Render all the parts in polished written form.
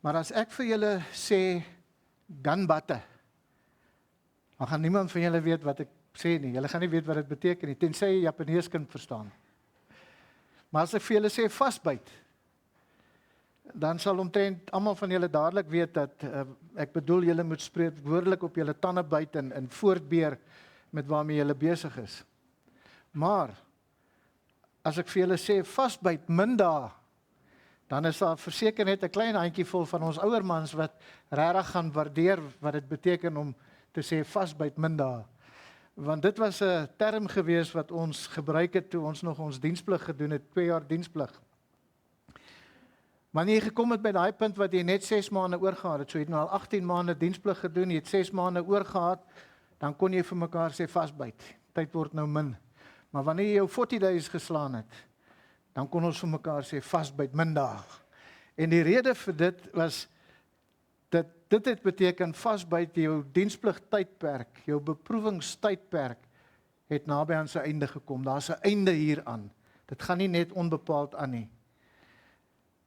Maar as ek vir julle sê, ganbatte, dan gaan niemand van julle weet wat ek sê nie. Julle gaan nie weet wat dit beteken nie, tensy jy Japanees kan verstaan. Maar as ek vir julle sê vasbyt, dan sal omtrent almal van julle dadelik weet dat ek bedoel julle moet spreekwoordelik op julle tande byt en voortbeer met waarmee julle besig is. Maar as ek vir julle sê vasbyt min dae, dan is daar verseker net 'n klein handjievol van ons ouer mans wat regtig gaan waardeer wat dit beteken om te sê vasbyt min dae. Want dit was 'n term gewees wat ons gebruik het toe ons nog ons diensplig gedoen het, 2 jaar diensplig. Wanneer jy gekom het by daai punt wat jy net 6 maande oorgehad het, so jy het nou al 18 maande diensplig gedoen, jy het 6 maande oorgehad, dan kon jy vir mekaar sê vasbyt. Tyd word nou min. Maar wanneer jy jou 40 days geslaan het, dan kon ons vir mekaar sê vasbyt min dae. En die rede vir dit was dat dit het beteken vasbyt jou diensplig tydperk, jou beproewingstydperk het naby aan sy einde gekom. Daar's 'n einde hieraan. Dit gaan nie net onbepaald aan nie.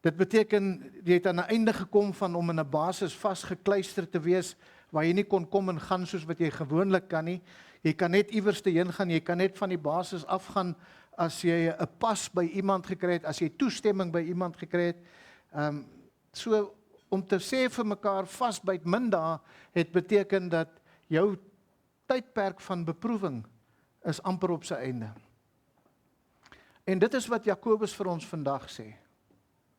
Dit beteken jy het aan 'n einde gekom van om in 'n basis vasgekluister te wees waar jy nie kon kom en gaan soos wat jy gewoonlik kan nie. Jy kan net iewers te heen gaan, jy kan net van die basis afgaan as jy 'n pas by iemand gekry het, as jy toestemming by iemand gekry het. So om te sê vir mekaar vasbyt min dae het beteken dat jou tydperk van beproewing is amper op sy einde. En dit is wat Jakobus vir ons vandag sê.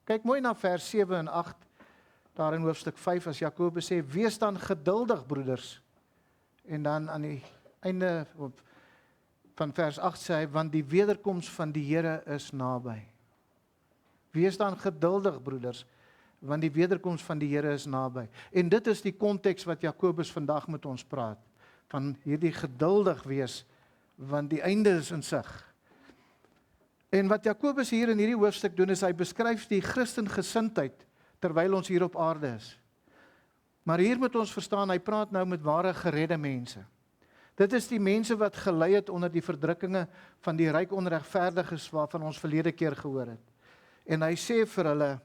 Kyk mooi na vers 7 en 8, daar in hoofstuk 5, as Jakobus sê, wees dan geduldig, broeders. En dan aan die einde van vers 8 sê hy, want die wederkoms van die Here is naby. Wees dan geduldig, broeders, want die wederkoms van die Here is naby. En dit is die konteks wat Jakobus vandag met ons praat, van hierdie geduldig wees, want die einde is in sig. En wat Jakobus hier in hierdie hoofstuk doen, is hy beskryf die Christengesindheid, terwyl ons hier op aarde is. Maar hier moet ons verstaan, hy praat nou met ware geredde mense. Dit is die mense wat gelei het onder die verdrukkinge van die ryk onregverdiges waarvan ons verlede keer gehoor het. En hy sê vir hulle,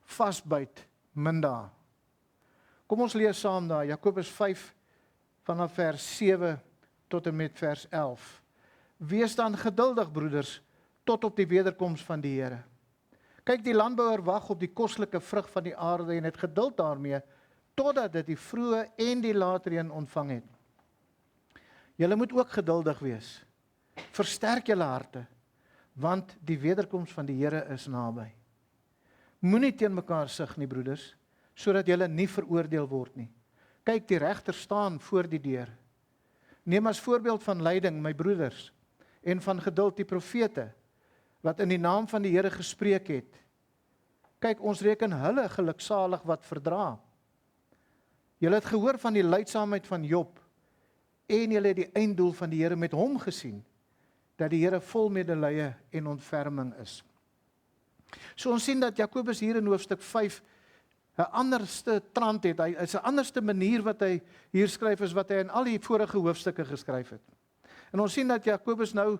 vasbyt min dae. Kom ons lees saam daar, Jakobus 5 vanaf vers 7 tot en met vers 11. Wees dan geduldig, broeders, tot op die wederkoms van die Here. Kyk, die landbouer wag op die koslike vrug van die aarde en het geduld daarmee, totdat dit die vroeë en die laatreën ontvang het. Julle moet ook geduldig wees. Versterk julle harte, want die wederkoms van die Here is naby. Moenie teen mekaar sug nie, broeders, sodat julle nie veroordeel word nie. Kyk, die regter staan voor die deur. Neem as voorbeeld van lyding, my broeders, en van geduld die profete, wat in die naam van die Here gespreek het. Kyk, ons reken hulle geluksalig wat verdra. Julle het gehoor van die lydsaamheid van Job, en julle het die einddoel van die Here met hom gesien, dat die Here vol medelee en ontferming is. So ons sien dat Jakobus hier in hoofstuk 5 'n anderste trant het. Hy is 'n anderste manier wat hy hier skryf as wat hy in al die vorige hoofstukke geskryf het. En ons sien dat Jakobus nou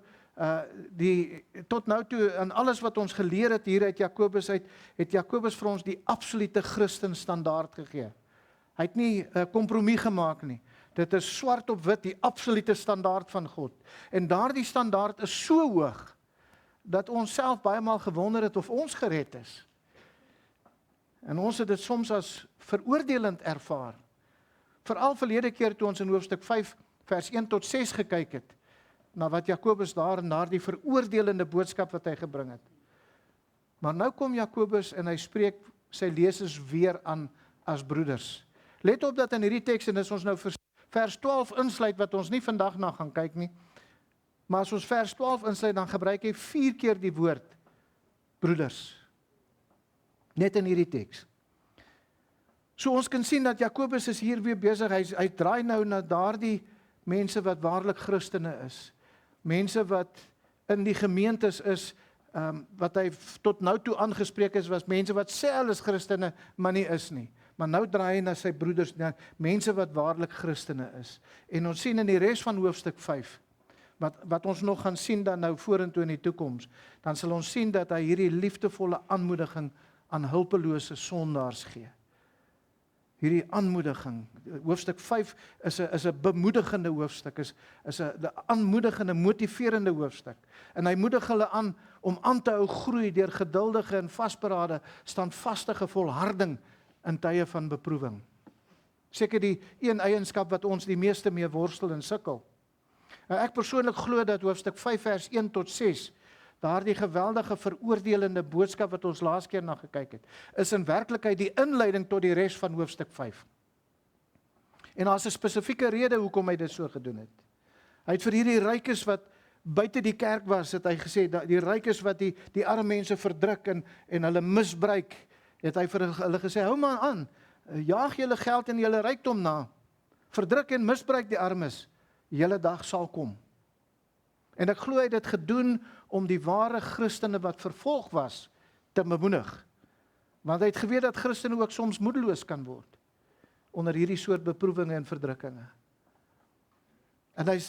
tot nou toe in alles wat ons geleer het hier uit Jakobus uit, het Jakobus vir ons die absolute Christen standaard gegee. Hy het nie 'n kompromie gemaak nie. Dit is swart op wit, die absolute standaard van God. En daardie standaard is so hoog, dat ons self baie maal gewonder het of ons gered is. En ons het dit soms as veroordelend ervaar. Veral verlede keer toe ons in hoofstuk 5 vers 1 tot 6 gekyk het, na wat Jakobus daar en daardie veroordelende boodskap wat hy gebring het. Maar nou kom Jakobus en hy spreek sy lesers weer aan as broeders. Let op dat in hierdie teks, en dis ons nou vers 12 insluit, wat ons nie vandag na gaan kyk nie, maar as ons vers 12 insluit, dan gebruik hy 4 keer die woord broeders. Net in hierdie teks. So ons kan sien dat Jakobus is hier weer besig, hy draai nou na daardie mense wat waarlik Christene is. Mense wat in die gemeentes is, wat hy tot nou toe aangespreek is, was mense wat sê hulle is Christene, maar nie is nie. Maar nou draai hy na sy broeders, na mense wat waarlik Christene is. En ons sien in die res van hoofstuk 5, wat ons nog gaan sien dan nou vorentoe in die toekoms, dan sal ons sien dat hy hierdie liefdevolle aanmoediging aan hulpelose sondaars gee. hierdie aanmoediging. Hoofstuk 5 is 'n bemoedigende hoofstuk, is 'n aanmoedigende, motiverende hoofstuk. En hy moedig hulle aan om aan te hou groei deur geduldige en vasberade, standvastige volharding in tye van beproewing. Seker die een eienskap wat ons die meeste mee worstel en sukkel. Ek persoonlik glo dat hoofstuk 5 vers 1 tot 6, daardie geweldige veroordelende boodskap wat ons laas keer na gekyk het, is in werklikheid die inleiding tot die res van hoofstuk 5. En daar's 'n spesifieke rede hoekom hy dit so gedoen het. Hy het vir hierdie rykes wat buite die kerk was, het hy gesê, die rykes wat die arme mense verdruk en hulle misbruik, het hy vir hulle gesê, hou maar aan, jaag julle geld en julle rykdom na, verdruk en misbruik die armes, julle dag sal kom. En ek glo hy het dit gedoen om die ware Christene wat vervolg was, te bemoedig. Want hy het geweet dat Christene ook soms moedeloos kan word, onder hierdie soort beproewinge en verdrukkinge. En hy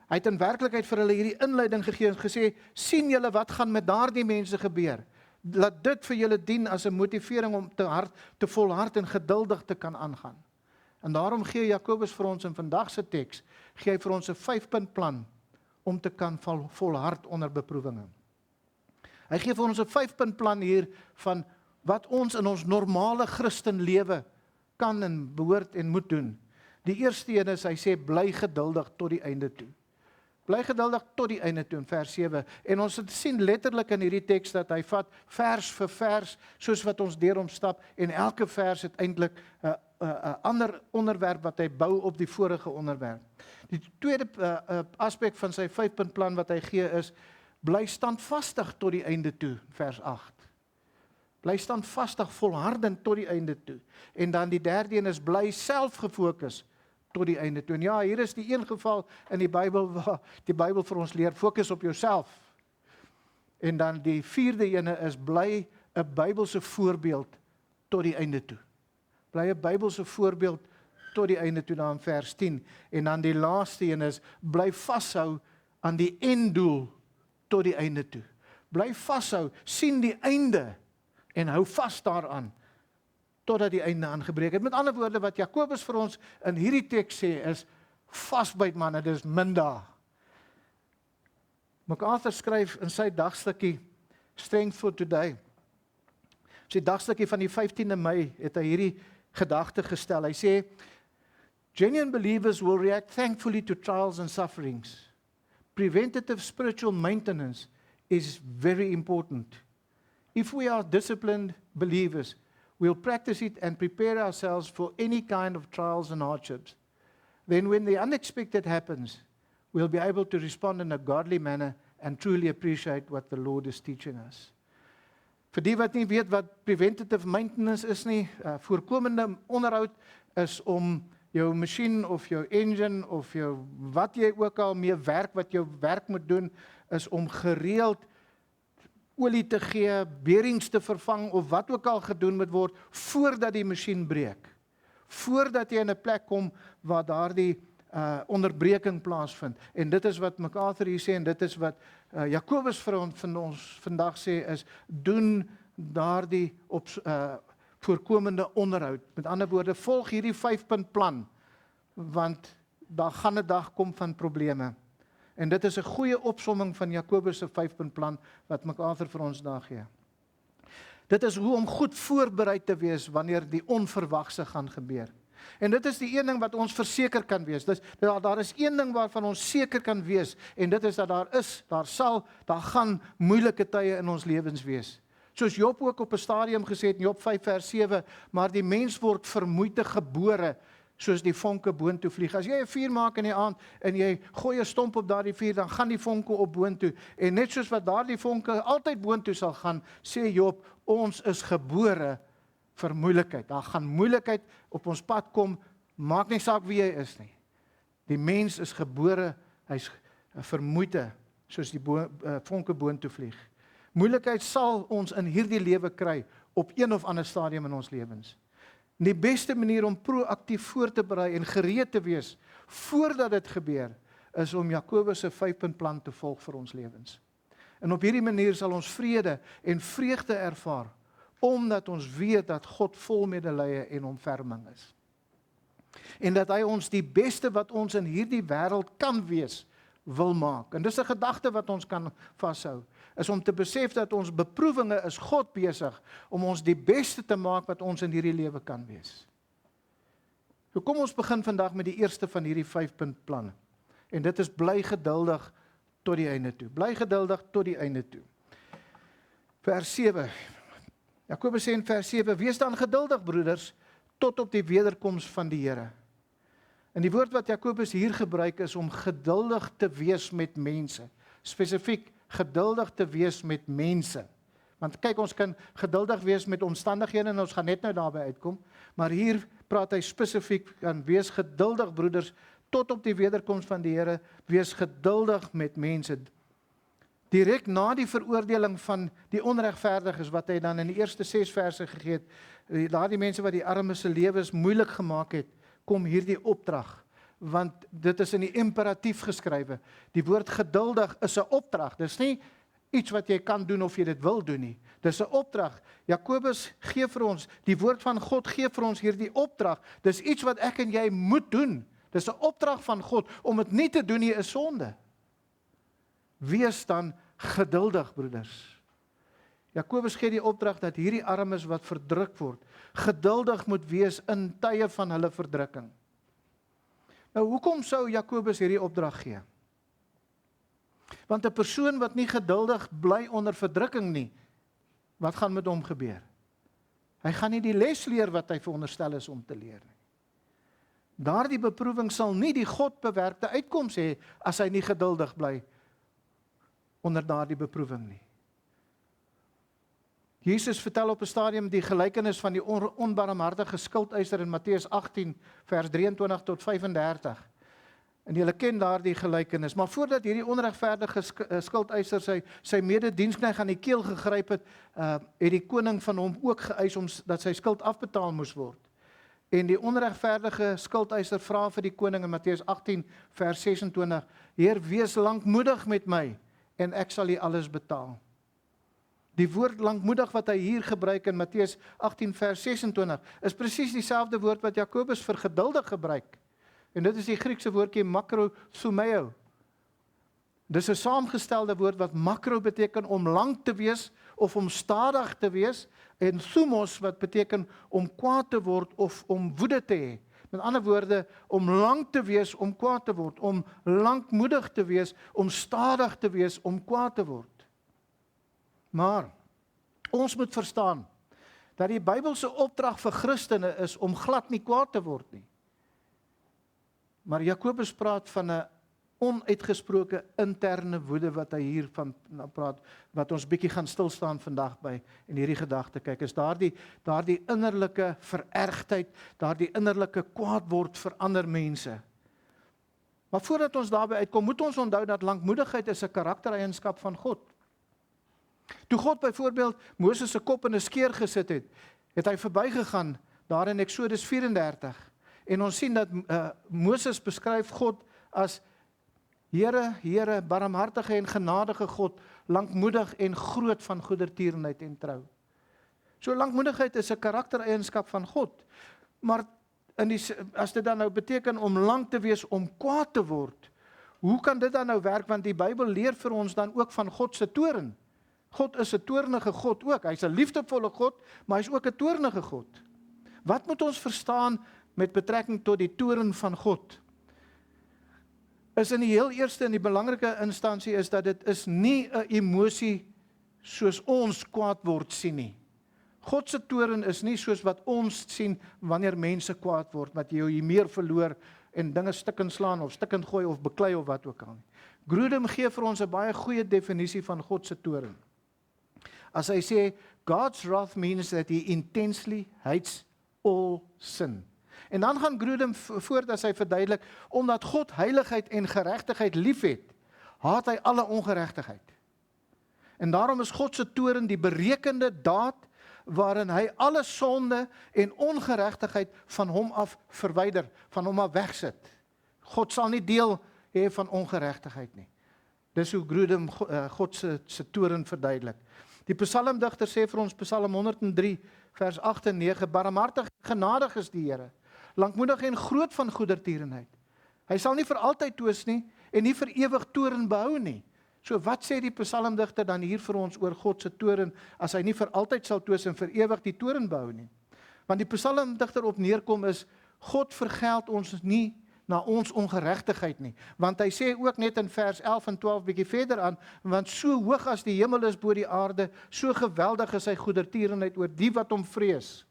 het in werklikheid vir hulle hierdie inleiding gegee en gesê, sien julle wat gaan met daardie mense gebeur? Laat dit vir julle dien as 'n motivering om te volhard en geduldig te kan aangaan. En daarom gee Jakobus vir ons in vandag se teks, gee hy vir ons 'n 5-punt plan om te kan volhard onder beproewinge. Hy gee vir ons 'n 5-punt plan hier van wat ons in ons normale Christenlewe kan en behoort en moet doen. Die eerste een is, hy sê, bly geduldig tot die einde toe. Bly geduldig tot die einde toe in vers 7. En ons sien letterlik in hierdie teks dat hy vat vers vir vers, soos wat ons deur hom stap, en elke vers het eintlik 'n ander onderwerp wat hy bou op die vorige onderwerp. Die tweede aspek van sy 5-punt plan wat hy gee is, bly standvastig tot die einde toe, vers 8. Bly standvastig, volhardend tot die einde toe. En dan die derde een is, bly self gefokus tot die einde toe. En ja, hier is die een geval in die Bybel waar die Bybel vir ons leer, fokus op jouself. En dan die vierde ene is, bly 'n Bybelse voorbeeld tot die einde toe. Bly 'n Bybelse voorbeeld tot die einde toe, dan vers 10. En dan die laaste een is, bly vashou aan die einddoel tot die einde toe. Bly vashou, sien die einde en hou vas daaraan totdat die einde aangebreek het. Met ander woorde, wat Jakobus vir ons in hierdie teks sê is, vasbyt manne, dit is min dae. MacArthur skryf in sy dagstukkie Strength for Today. Sy dagstukkie van die 15de Mei het hy hierdie gedagte gestel. Hy sê, genuine believers will react thankfully to trials and sufferings. Preventative spiritual maintenance is very important. If we are disciplined believers, we'll practice it and prepare ourselves for any kind of trials and hardships. Then when the unexpected happens, we'll be able to respond in a godly manner and truly appreciate what the Lord is teaching us. Vir die wat nie weet wat preventative maintenance is nie, voorkomende onderhoud is om jou masjien of jou engine of jou wat jy ook al mee werk, wat jou werk moet doen, is om gereeld olie te gee, bearings te vervang of wat ook al gedoen moet word voordat die masjien breek. Voordat jy in 'n plek kom waar daardie onderbreking plaasvind. En dit is wat MacArthur hier sê en dit is wat Jakobus vir ons vandag sê is, doen daardie voorkomende onderhoud. Met ander woorde, volg hierdie 5-punt plan, want daar gaan 'n dag kom van probleme. En dit is 'n goeie opsomming van Jakobus se 5-punt plan wat MacArthur vir ons daar gee. Dit is hoe om goed voorberei te wees wanneer die onverwagse gaan gebeur. En dit is die een ding wat ons verseker kan wees. Daar is een ding waarvan ons seker kan wees, en dit is dat daar gaan moeilike tye in ons lewens wees. Soos Job ook op 'n stadium gesê het in Job 5 vers 7, maar die mens word vermoeite gebore, soos die vonke boontoe vlieg. As jy 'n vuur maak in die aand en jy gooi 'n stomp op daardie vuur, dan gaan die vonke op boontoe. En net soos wat daardie vonke altyd boontoe sal gaan, sê Job, ons is gebore vir moeilikheid. Daar gaan moeilikheid op ons pad kom, maak nie saak wie jy is nie. Die mens is gebore, hy's vermoeite, soos die vonke boontoe vlieg. Moeilikheid sal ons in hierdie lewe kry op een of ander stadium in ons lewens. Die beste manier om proaktief voor te berei en gereed te wees voordat dit gebeur, is om Jakobus se 5-punt plan te volg vir ons lewens. En op hierdie manier sal ons vrede en vreugde ervaar, omdat ons weet dat God vol medelee en ontferming is. En dat hy ons die beste wat ons in hierdie wêreld kan wees, wil maak. En dis 'n gedagte wat ons kan vashou, is om te besef dat ons beproewinge is God besig om ons die beste te maak wat ons in hierdie lewe kan wees. So kom ons begin vandag met die eerste van hierdie 5-punt planne. En dit is bly geduldig tot die einde toe. Bly geduldig tot die einde toe. Vers 7. Jakobus sê in vers 7, wees dan geduldig, broeders, tot op die wederkoms van die Here. En die woord wat Jakobus hier gebruik is om geduldig te wees met mense. Spesifiek geduldig te wees met mense. Want kyk, ons kan geduldig wees met omstandighede en ons gaan net nou daarby uitkom, maar hier praat hy spesifiek van wees geduldig, broeders, tot op die wederkoms van die Here, wees geduldig met mense. Direk na die veroordeling van die onregverdiges wat hy dan in die eerste 6 verse gegee het, daardie mense wat die armes se lewens moeilik gemaak het, kom hierdie opdrag, want dit is in die imperatief geskrywe. Die woord geduldig is 'n opdrag, dis nie iets wat jy kan doen of jy dit wil doen nie. Dis 'n opdrag. Jakobus gee vir ons, die woord van God gee vir ons hierdie opdrag. Dis iets wat ek en jy moet doen. Dis 'n opdrag van God. Om dit nie te doen nie is sonde. Wees dan geduldig, broeders. Jakobus gee die opdrag dat hierdie armes wat verdruk word, geduldig moet wees in tye van hulle verdrukking. Nou, hoekom sou Jakobus hierdie opdrag gee? Want 'n persoon wat nie geduldig bly onder verdrukking nie, wat gaan met hom gebeur? Hy gaan nie die les leer wat hy veronderstel is om te leer nie. Daardie beproewing sal nie die God bewerkte uitkoms hê as hy nie geduldig bly onder daardie beproewing nie. Jesus vertel op 'n stadium die gelykenis van die onbarmhartige skuldeiser in Matteus 18 vers 23 tot 35. En julle ken daardie gelykenis, maar voordat hierdie onregverdige skuldeiser sy medediensknegt aan die keel gegryp het, het die koning van hom ook geëis om dat sy skuld afbetaal moes word. En die onregverdige skuldeiser vra vir die koning in Matteus 18 vers 26: Heer, wees lankmoedig met my en ek sal u alles betaal. Die woord lankmoedig wat hy hier gebruik in Matteus 18 vers 26 is presies dieselfde woord wat Jakobus vir geduldig gebruik. En dit is die Griekse woordjie makrothumeo. Dis 'n saamgestelde woord wat makro beteken om lank te wees of om stadig te wees, en thumos wat beteken om kwaad te word of om woede te hê. Met ander woorde, om lank te wees, om kwaad te word, om lankmoedig te wees, om stadig te wees, om kwaad te word. Maar ons moet verstaan dat die Bybelse opdrag vir Christene is om glad nie kwaad te word nie. Maar Jakobus praat van 'n onuitgesproke interne woede wat hy hiervan praat, wat ons bietjie gaan stil staan vandag by en hierdie gedagte kyk, is daardie innerlike verergdheid, daardie innerlike kwaad word vir ander mense. Maar voordat ons daarby uitkom, moet ons onthou dat lankmoedigheid is 'n karaktereienskap van God. Toe God byvoorbeeld Moses se kop in 'n skeer gesit het, het hy verbygegaan daar in Eksodus 34. En ons sien dat Moses beskryf God as Here, Here, barmhartige en genadige God, lankmoedig en groot van goedertierenheid en trou. So lankmoedigheid is 'n karaktereienskap van God. Maar as dit dan nou beteken om lank te wees om kwaad te word, hoe kan dit dan nou werk? Want die Bybel leer vir ons dan ook van God se toorn. God is 'n toornige God ook. Hy's 'n liefdevolle God, maar hy's ook 'n toornige God. Wat moet ons verstaan met betrekking tot die toorn van God? Is in die heel eerste en die belangrike instansie is dat dit is nie 'n emosie soos ons kwaad word sien nie. God se toorn is nie soos wat ons sien wanneer mense kwaad word, wat jy jou meer verloor en dinge stukkend slaan of stukkend gooi of beklei of wat ook al nie. Grudem gee vir ons 'n baie goeie definisie van God se toorn. As hy sê, God's wrath means that he intensely hates all sin. En dan gaan Grudem voort as hy verduidelik, omdat God heiligheid en geregtigheid liefhet, haat hy alle ongeregtigheid. En daarom is God se toorn die berekende daad waarin hy alle sonde en ongeregtigheid van hom af verwyder, van hom af wegsit. God sal nie deel hê van ongeregtigheid nie. Dis hoe Grudem God se toorn verduidelik. Die psalmdigter sê vir ons, Psalm 103, vers 8 en 9, barmhartig genadig is die Here, lankmoedig en groot van goedertierenheid. Hy sal nie vir altyd twis nie, en nie vir ewig toorn behou nie. So wat sê die psalmdigter dan hier vir ons oor God se toorn, as hy nie vir altyd sal twis en vir ewig die toorn behou nie? Want die psalmdigter op neerkom is, God vergeld ons nie na ons ongeregtigheid nie. Want hy sê ook net in vers 11 en 12 bietjie verder aan, want so hoog as die hemel is bo die aarde, so geweldig is sy goedertierenheid oor die wat hom vrees.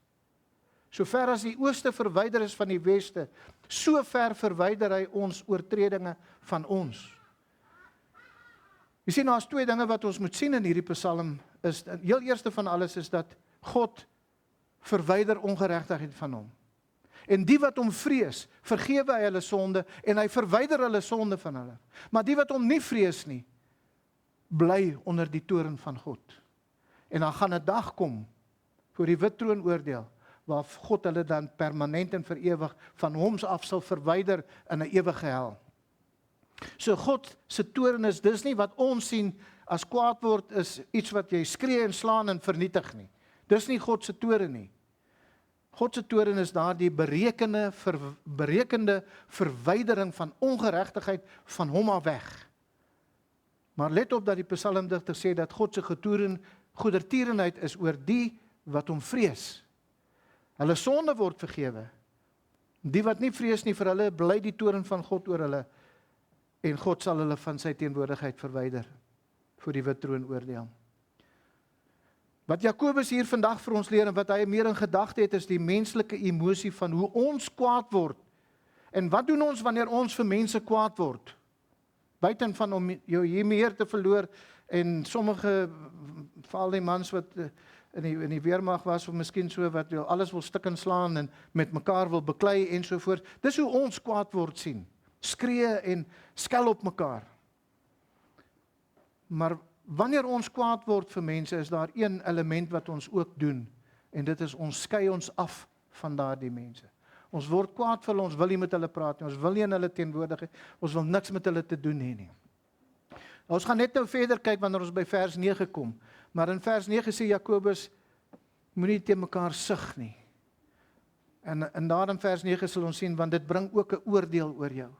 So ver as die ooste verwyder is van die weste, so ver verwyder hy ons oortredinge van ons. Jy sien, daar's twee dinge wat ons moet sien in hierdie psalm, is, heel eerste van alles is dat God verwyder ongeregtigheid van hom. En die wat hom vrees, vergewe hy hulle sonde, en hy verwyder hulle sonde van hulle. Maar die wat hom nie vrees nie, bly onder die toorn van God. En dan gaan 'n dag kom, voor die wit troon oordeel, waar God hulle dan permanent en vir ewig van hom af sal verwyder in 'n ewige hel. So God se toorn is dis nie wat ons sien as kwaad word is iets wat jy skree en slaan en vernietig nie. Dis nie God se toorn nie. God se toorn is daardie berekende verwydering van ongeregtigheid van hom af weg. Maar let op dat die psalmdigter sê dat God se goedertierenheid is oor die wat hom vrees. Hulle sonde word vergewe. Die wat nie vrees nie, vir hulle bly die toorn van God oor hulle, en God sal hulle van sy teenwoordigheid verwyder voor die wit troon oordeel. Wat Jakobus hier vandag vir ons leer en wat hy meer in gedagte het, is die menslike emosie van hoe ons kwaad word. En wat doen ons wanneer ons vir mense kwaad word? Buiten van om jou hier te verloor, en sommige, veral die mans wat in die weermag was, of miskien so, wat alles wil stik en slaan en met mekaar wil beklei en so voort. Dis hoe ons kwaad word sien. Skree en skel op mekaar. Maar wanneer ons kwaad word vir mense, is daar een element wat ons ook doen, en dit is ons skei ons af van daardie mense. Ons word kwaad vir hulle, ons wil nie met hulle praat nie, ons wil nie in hulle teenwoordigheid, ons wil niks met hulle te doen hê nie. Ons gaan net nou verder kyk wanneer ons by vers 9 kom, maar in vers 9 sê Jakobus, moenie teen mekaar sug nie. En daar in vers 9 sal ons sien, want dit bring ook 'n oordeel oor jou.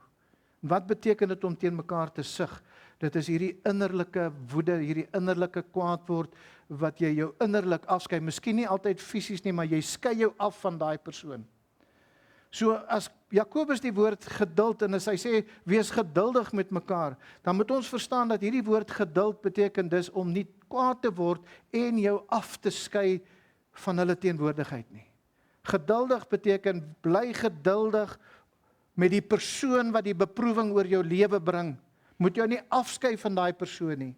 Wat beteken dit om teen mekaar te sug? Dit is hierdie innerlike woede, hierdie innerlike kwaad word, wat jy jou innerlik afskei. Miskien nie altyd fisies nie, maar jy skei jou af van daai persoon. So as Jakobus die woord geduld, en as hy sê, wees geduldig met mekaar, dan moet ons verstaan dat hierdie woord geduld beteken dus om nie kwaad te word en jou af te skei van hulle teenwoordigheid nie. Geduldig beteken, bly geduldig met die persoon wat die beproewing oor jou lewe bring. Moet jou nie afskei van daai persoon nie.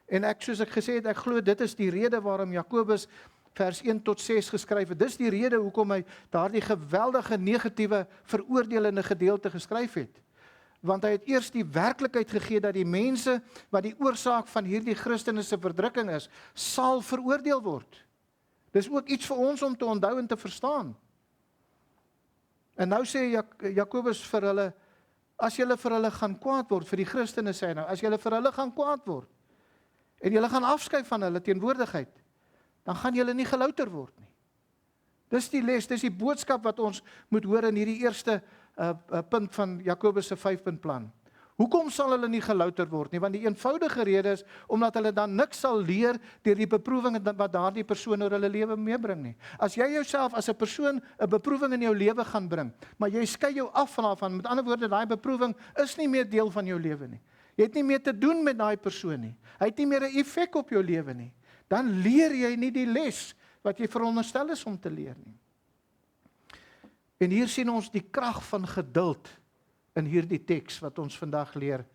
En soos ek gesê het, ek glo dit is die rede waarom Jakobus vers 1 tot 6 geskryf het. Dis die rede hoekom hy daardie geweldige negatiewe veroordelende gedeelte geskryf het. Want hy het eers die werklikheid gegee dat die mense wat die oorsaak van hierdie Christene se verdrukking is, sal veroordeel word. Dis ook iets vir ons om te onthou en te verstaan. En nou sê Jakobus vir hulle, as julle vir hulle gaan kwaad word, vir die Christene sê hy nou, as julle vir hulle gaan kwaad word, en julle gaan afskei van hulle teenwoordigheid, dan gaan julle nie gelouter word nie. Dis die les, dis die boodskap wat ons moet hoor in hierdie eerste punt van Jakobus se 5-punt plan. Hoekom sal hulle nie gelouter word nie? Want die eenvoudige rede is, omdat hulle dan niks sal leer deur die beproewing wat daardie persoon oor hulle lewe meebring nie. As jy jouself as 'n persoon 'n beproewing in jou lewe gaan bring, maar jy skei jou af van daarvan, met ander woorde, daai beproewing is nie meer deel van jou lewe nie. Jy het nie meer te doen met daai persoon nie. Hy het nie meer 'n effek op jou lewe nie. Dan leer jy nie die les wat jy veronderstel is om te leer nie. En hier sien ons die krag van geduld in hierdie teks wat ons vandag leer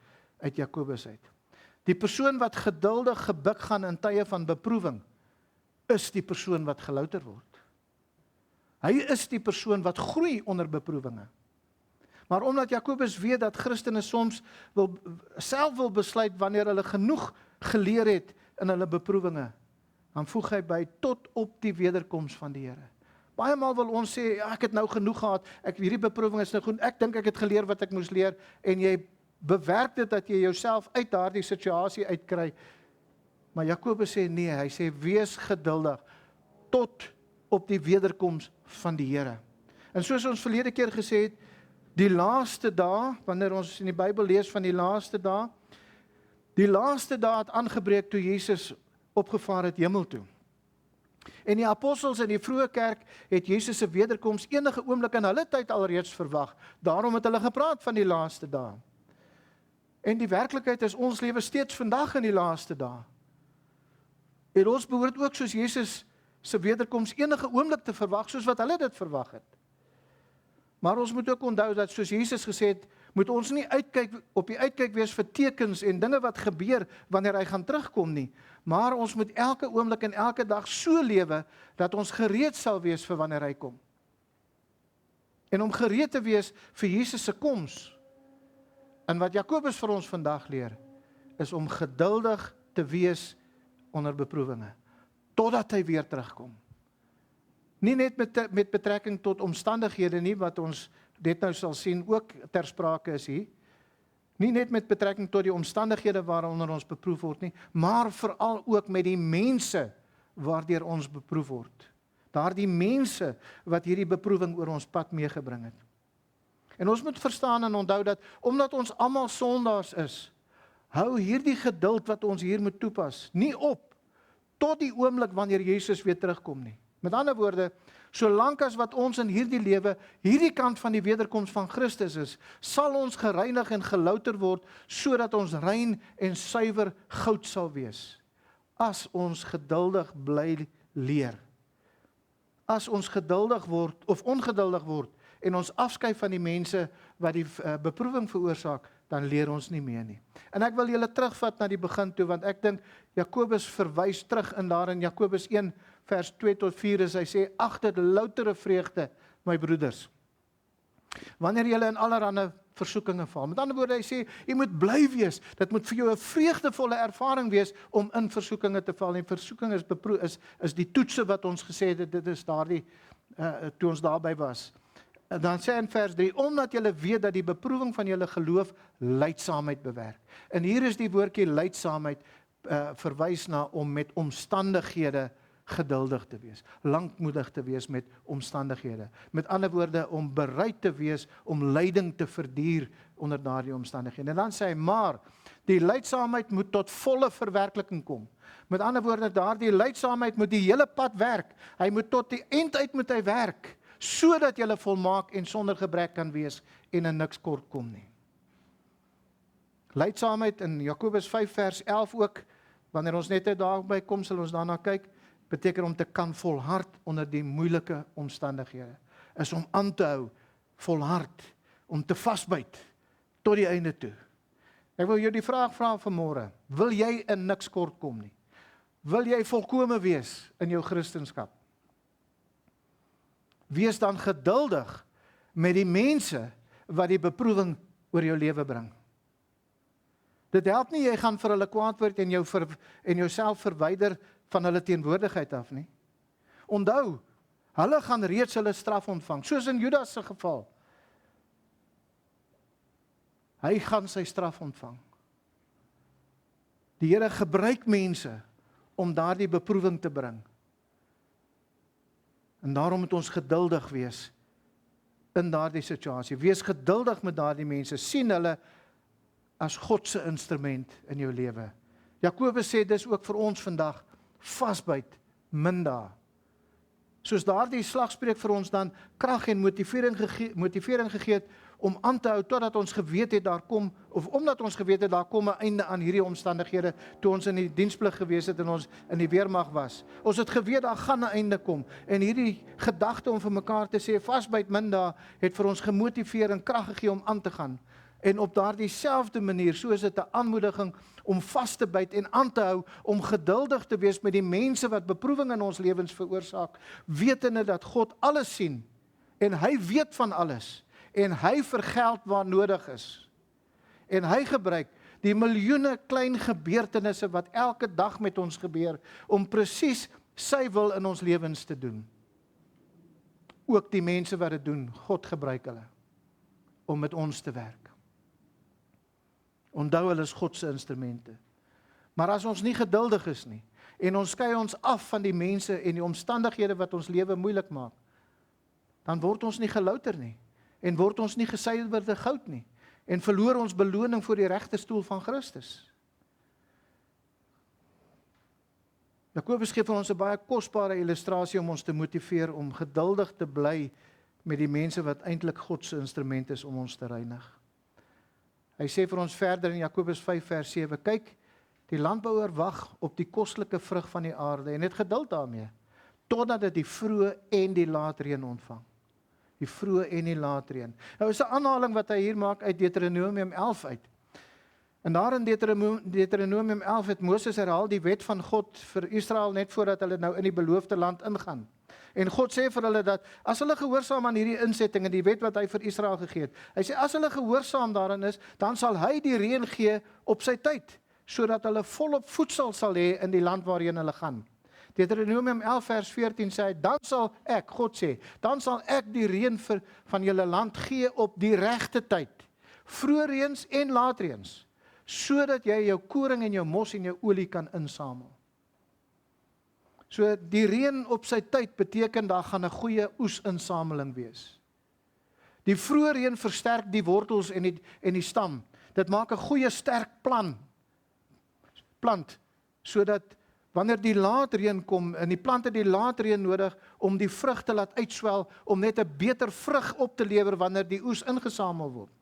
uit Jakobus uit. Die persoon wat geduldig gebuk gaan in tye van beproewing, is die persoon wat gelouter word. Hy is die persoon wat groei onder beproewinge. Maar omdat Jakobus weet dat Christene soms self wil besluit wanneer hulle genoeg geleer het in hulle beproewinge, dan voeg hy by tot op die wederkoms van die Here. Baie maal wil ons sê, ja, ek het nou genoeg gehad, hierdie beproewing is nou goed, ek dink ek het geleer wat ek moes leer, en jy bewerk dit dat jy jouself uit daardie situasie uitkry, Maar Jakobus sê nee, hy sê wees geduldig tot op die wederkoms van die Here. En soos ons verlede keer gesê het, die laaste dae, wanneer ons in die Bybel lees van die laaste dae het aangebreek toe Jesus opgevaar het hemel toe. En die apostels in die vroeë kerk het Jesus se wederkoms enige oomblik in hulle tyd alreeds verwag. Daarom het hulle gepraat van die laaste dae. En die werklikheid is ons lewe steeds vandag in die laaste dae. En ons behoort ook soos Jesus se wederkoms enige oomblik te verwag, soos wat hulle dit verwag het. Maar ons moet ook onthou dat soos Jesus gesê het, moet ons nie op die uitkyk wees vir tekens en dinge wat gebeur wanneer hy gaan terugkom nie. Maar ons moet elke oomblik en elke dag so lewe dat ons gereed sal wees vir wanneer hy kom. En om gereed te wees vir Jesus se koms. En wat Jakobus vir ons vandag leer, is om geduldig te wees onder beproewinge, totdat hy weer terugkom. Nie net met betrekking tot omstandighede nie, wat ons dit nou sal sien, ook ter sprake is hier. Nie net met betrekking tot die omstandighede waaronder ons beproef word nie, maar veral ook met die mense waardeur ons beproef word. Daardie mense wat hierdie beproewing oor ons pad meegebring het. En ons moet verstaan en onthou dat, omdat ons almal sondaars is, hou hierdie geduld wat ons hier moet toepas, nie op, tot die oomblik wanneer Jesus weer terugkom nie. Met ander woorde, solank as wat ons in hierdie lewe, hierdie kant van die wederkoms van Christus is, sal ons gereinig en gelouter word, sodat ons rein en suiwer goud sal wees. As ons geduldig bly leer. As ons geduldig word, of ongeduldig word, en ons afskei van die mense wat die beproewing veroorsaak, dan leer ons nie meer nie. En ek wil julle terugvat na die begin toe, want ek dink Jakobus verwys terug in daar in Jakobus 1 vers 2 tot 4 is hy sê, ag dit loutere vreugde, my broeders, wanneer julle in allerlei versoekinge val. Met ander woorde, hy sê, jy moet bly wees, dit moet vir jou 'n vreugdevolle ervaring wees om in versoekinge te val. En versoeking is die toetse wat ons gesê het, dit is daardie, toe ons daarby was. En dan sê in vers 3, omdat julle weet dat die beproewing van julle geloof lydsaamheid bewerk. En hier is die woordjie lydsaamheid verwys na om met omstandighede geduldig te wees, lankmoedig te wees met omstandighede. Met ander woorde, om bereid te wees om lyding te verduur onder daardie omstandighede. En dan sê hy, maar die lydsaamheid moet tot volle verwerkliking kom. Met ander woorde, daardie lydsaamheid moet die hele pad werk. Hy moet tot die einduit moet hy werk, sodat jy volmaak en sonder gebrek kan wees en in niks kort kom nie. Lydsaamheid in Jakobus 5 vers 11 ook, wanneer ons net daarby kom, sal ons daarna kyk, beteken om te kan volhard onder die moeilike omstandighede. Is om aan te hou, volhard, om te vasbyt tot die einde toe. Ek wil jou die vraag vra vanmôre, wil jy in niks kort kom nie? Wil jy volkome wees in jou Christendom? Wees dan geduldig met die mense wat die beproewing oor jou lewe bring. Dit help nie jy gaan vir hulle kwaad word en jouself verwyder van hulle teenwoordigheid af nie. Onthou, hulle gaan reeds hulle straf ontvang, soos in Judas se geval. Hy gaan sy straf ontvang. Die Here gebruik mense om daardie beproewing te bring. En daarom moet ons geduldig wees in daardie situasie. Wees geduldig met daardie mense. Sien hulle as God se instrument in jou lewe. Jakobus sê dis ook vir ons vandag, vasbyt, minda. Soos daardie slagspreuk vir ons dan krag en motivering gegee het om aan te hou totdat ons geweet het daar kom, of omdat ons geweet het daar kom 'n einde aan hierdie omstandighede toe ons in die diensplig gewees het en ons in die weermag was. Ons het geweet daar gaan 'n einde kom en hierdie gedagte om vir mekaar te sê vasbyt minda het vir ons gemotiveer en krag gegee om aan te gaan. En op daardie selfde manier, so is dit 'n aanmoediging om vas te byt en aan te hou, om geduldig te wees met die mense wat beproewing in ons lewens veroorsaak, wetende dat God alles sien en hy weet van alles en hy vergeld waar nodig is. En hy gebruik die miljoene klein gebeurtenisse wat elke dag met ons gebeur om presies sy wil in ons lewens te doen. Ook die mense wat dit doen, God gebruik hulle om met ons te werk. Onthou, hulle is God se instrumente. Maar as ons nie geduldig is nie, en ons skei ons af van die mense en die omstandighede wat ons lewe moeilik maak, dan word ons nie gelouter nie, en word ons nie gesuiwerde goud nie, en verloor ons beloning voor die regterstoel van Christus. Jakobus gee vir ons 'n baie kosbare illustrasie om ons te motiveer om geduldig te bly met die mense wat eintlik God se instrument is om ons te reinig. Hy sê vir ons verder in Jakobus 5 vers 7, kyk, die landbouer wag op die kostelike vrug van die aarde en het geduld daarmee, totdat dit die vroeë en die laatreën ontvang. Die vroeë en die laatreën. Nou is 'n aanhaling wat hy hier maak uit Deuteronomium 11 uit. En daar in Deuteronomium 11 het Moses herhaal die wet van God vir Israel net voordat hulle nou in die beloofde land ingaan. En God sê vir hulle dat as hulle gehoorsaam aan hierdie insetting en die wet wat hy vir Israel gegee het, hy sê as hulle gehoorsaam daarin is, dan sal hy die reën gee op sy tyd, sodat hulle volop voedsel sal hê in die land waarheen hulle gaan. Deuteronomium 11 vers 14 sê hy, dan sal ek, God sê, dan sal ek die reën van julle land gee op die regte tyd, vroeë reëns en laatreëns, sodat jy jou koring en jou mos en jou olie kan insamel. So die reën op sy tyd beteken daar gaan 'n goeie oesinsameling wees. Die vroeë reën versterk die wortels en die stam. Dit maak 'n goeie sterk plant, sodat wanneer die laatreën kom, en die plant het die laatreën nodig om die vrug te laat uitswel, om net 'n beter vrug op te lewer wanneer die oes ingesamel word.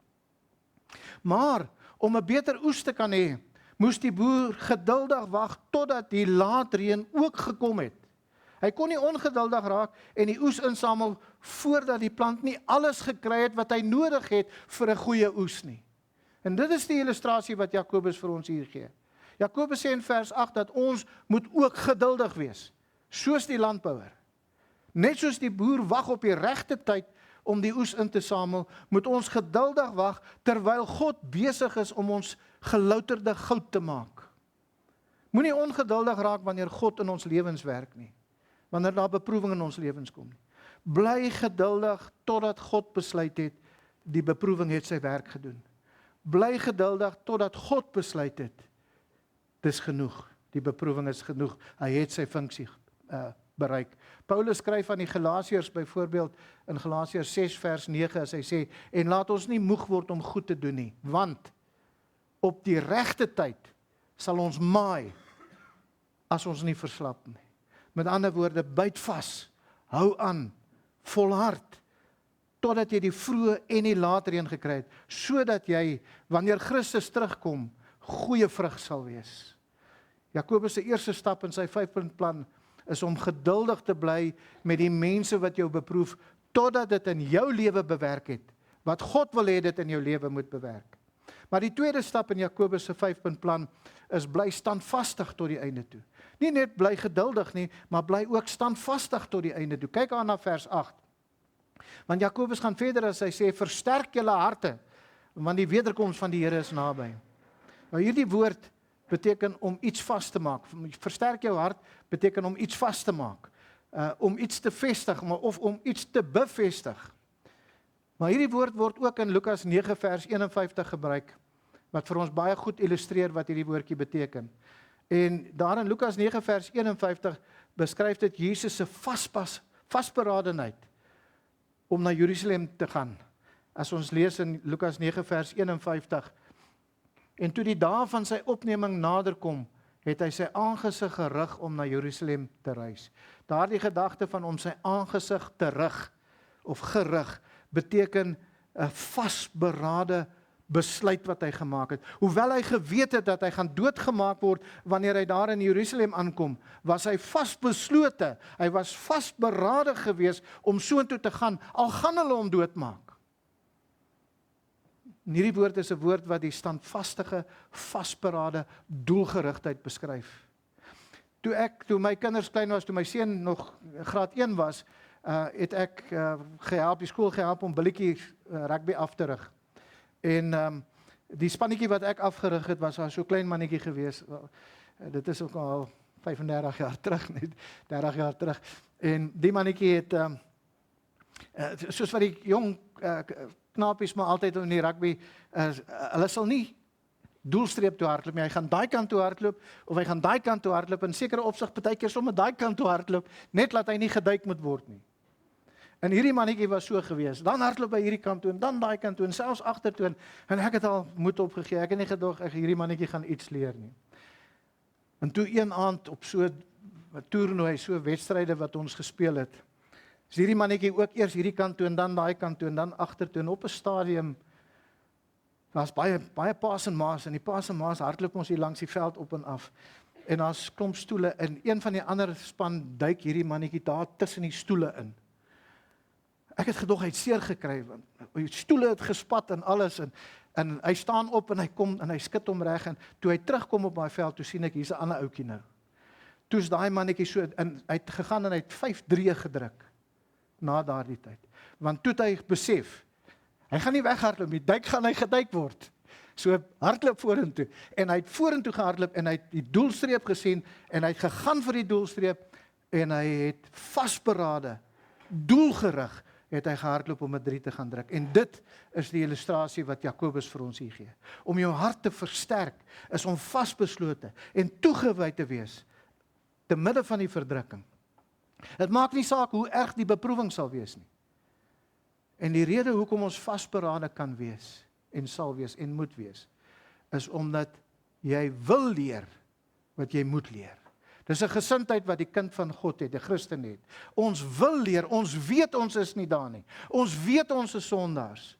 Maar om 'n beter oes te kan hê, moes die boer geduldig wag totdat die laatreën ook gekom het. Hy kon nie ongeduldig raak en die oes insamel voordat die plant nie alles gekry het wat hy nodig het vir 'n goeie oes nie. En dit is die illustrasie wat Jakobus vir ons hier gee. Jakobus sê in vers 8 dat ons moet ook geduldig wees, soos die landbouer. Net soos die boer wag op die regte tyd om die oes in te samel, moet ons geduldig wag terwyl God besig is om ons gelouterde goud te maak. Moenie ongeduldig raak wanneer God in ons lewens werk nie, wanneer daar beproewing in ons lewens kom nie. Bly geduldig totdat God besluit het, die beproewing het sy werk gedoen. Bly geduldig totdat God besluit het, dis genoeg, die beproewing is genoeg, hy het sy funksie bereik. Paulus skryf aan die Galasiërs byvoorbeeld in Galasiërs 6 vers 9 as hy sê, en laat ons nie moeg word om goed te doen nie, want op die regte tyd sal ons maai as ons nie verslap nie. Met ander woorde, byt vas, hou aan, volhard, totdat jy die vroeë en die laatreën gekry het, sodat jy, wanneer Christus terugkom, goeie vrug sal wees. Jakobus se eerste stap in sy 5-punt plan is om geduldig te bly met die mense wat jou beproef, totdat dit in jou lewe bewerk het, wat God wil hê dit in jou lewe moet bewerk. Maar die tweede stap in Jakobus se 5-punt plan is bly standvastig tot die einde toe. Nie net bly geduldig nie, maar bly ook standvastig tot die einde toe. Kyk aan na vers 8. Want Jakobus gaan verder as hy sê, versterk julle harte, want die wederkoms van die Here is naby. Nou hierdie woord beteken om iets vas te maak. Versterk jou hart beteken om iets vas te maak, om iets te vestig, of om iets te bevestig. Maar hierdie woord word ook in Lukas 9 vers 51 gebruik, wat vir ons baie goed illustreer wat hierdie woordjie beteken. En daar in Lukas 9 vers 51 beskryf dit Jesus se vasberadenheid om na Jerusalem te gaan. As ons lees in Lukas 9 vers 51, en toe die dae van sy opneming naderkom, het hy sy aangesig gerig om na Jerusalem te reis. Daardie gedagte van om sy aangesig te rig, of gerig, beteken 'n vasberade besluit wat hy gemaak het. Hoewel hy geweet het dat hy gaan doodgemaak word wanneer hy daar in Jerusalem aankom, was hy vasbeslote, hy was vasberade gewees om soontoe te gaan, al gaan hulle hom doodmaak. En hierdie woord is 'n woord wat die standvastige, vasberade doelgerigtheid beskryf. Toe my kinders klein was, toe my seun nog graad 1 was, het ek die skool gehelp om billetjie rugby af te rig. En die spannetjie wat ek afgerig het, was so klein mannetjie gewees. Dit is ook al 35 jaar terug, net 30 jaar terug. En die mannetjie het, soos wat die jong knapies maar altyd in die rugby, hulle sal nie doelstreep toe hardloop nie. Hy gaan daai kant toe hardloop of hy gaan daai kant toe hardloop, in sekere opsig partykeer sommer daai kant toe hardloop, net laat hy nie geduik moet word nie. En hierdie mannetjie was so gewees. Dan hardloop hy hierdie kant toe en dan daai kant toe en selfs agtertoe en ek het al moed opgegee. Ek het nie gedog hierdie mannetjie gaan iets leer nie. En toe een aand op so 'n toernooi, so wedstryde wat ons gespeel het, is hierdie mannetjie ook eers hierdie kant toe en dan daai kant toe en dan agtertoe en op 'n stadium daar's baie pa's en ma's en die pa's en ma's hardloop ons hier langs die veld op en af. En daar's klomp stoele en een van die ander span duik hierdie mannetjie daar tussen die stoele in. Ek het gedog hy het seer gekry want die stoele het gespat en alles en hy staan op en hy kom en hy skud hom reg en toe hy terugkom op daai veld toe sien ek hier's 'n ander ouetjie nou. Toe's daai mannetjie so en hy het gegaan en hy het 5-3 gedruk na daardie tyd. Want toe het hy besef hy gaan nie weghardloop nie, duik gaan hy geduik word. So hardloop vorentoe en hy het vorentoe gehardloop en hy het die doelstreep gesien en hy het gegaan vir die doelstreep en hy het vasberade, doelgerig het hy gehardloop om 'n 3 te gaan druk. En dit is die illustrasie wat Jakobus vir ons hier gee. Om jou hart te versterk is om vasbeslote en toegewy te wees te midde van die verdrukking. Dit maak nie saak hoe erg die beproewing sal wees nie. En die rede hoekom ons vasberade kan wees en sal wees en moet wees, is omdat jy wil leer wat jy moet leer. Dis 'n gesindheid wat die kind van God het, die Christen het. Ons wil leer, ons weet ons is nie daar nie. Ons weet ons is sondaars.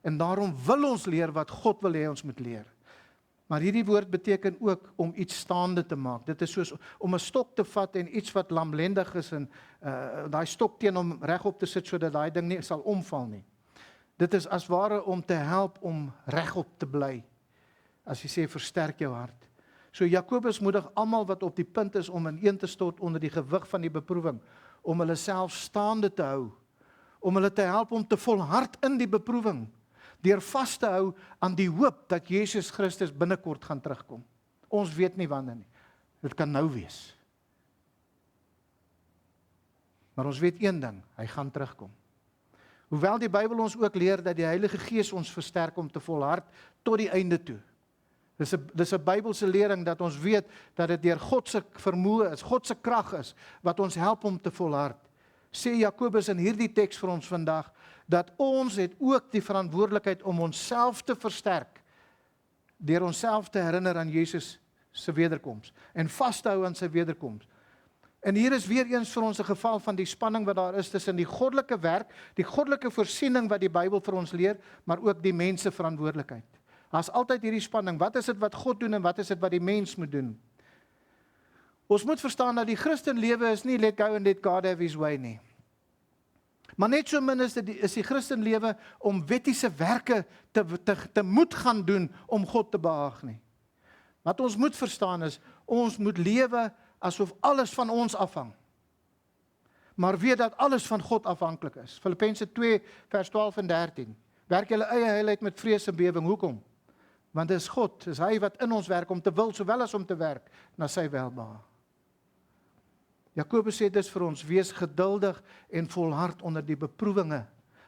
En daarom wil ons leer wat God wil hê ons moet leer. Maar hierdie woord beteken ook om iets staande te maak. Dit is soos om 'n stok te vat en iets wat lamlendig is en daai stok teen hom regop te sit sodat daai ding nie sal omval nie. Dit is as ware om te help om regop te bly. As jy sê versterk jou hart. So Jakobus moedig almal wat op die punt is om ineen te stort onder die gewig van die beproewing, om hulle self staande te hou, om hulle te help om te volhard in die beproewing, deur vas te hou aan die hoop dat Jesus Christus binnekort gaan terugkom. Ons weet nie wanneer nie. Dit kan nou wees. Maar ons weet een ding, hy gaan terugkom. Hoewel die Bybel ons ook leer dat die Heilige Gees ons versterk om te volhard tot die einde toe. Dis 'n Bybelse lering dat ons weet dat dit deur God se vermoë is, God se krag is, wat ons help om te volhard. Sê Jakobus in hierdie teks vir ons vandag, dat ons het ook die verantwoordelikheid om onsself te versterk, deur onsself te herinner aan Jesus se wederkoms, en vas te hou aan sy wederkoms. En hier is weer eens vir ons 'n geval van die spanning wat daar is tussen die goddelike werk, die goddelike voorsiening wat die Bybel vir ons leer, maar ook die mens se verantwoordelikheid. Daar's altyd hierdie spanning, wat is dit wat God doen en wat is dit wat die mens moet doen? Ons moet verstaan dat die Christenlewe is nie let go and let God have his way nie. Maar net so min is die Christenlewe om wettiese werke te moet gaan doen om God te behaag nie. Wat ons moet verstaan is, ons moet lewe asof alles van ons afhang. Maar weet dat alles van God afhanklik is. Filippense 2 vers 12 en 13. Werk julle eie heiligheid met vrees en bewering. Hoekom? Want dit is God, dis hy wat in ons werk om te wil sowel as om te werk na sy welbehae. Jakobus sê dis vir ons, wees geduldig en volhard onder die beproewinge,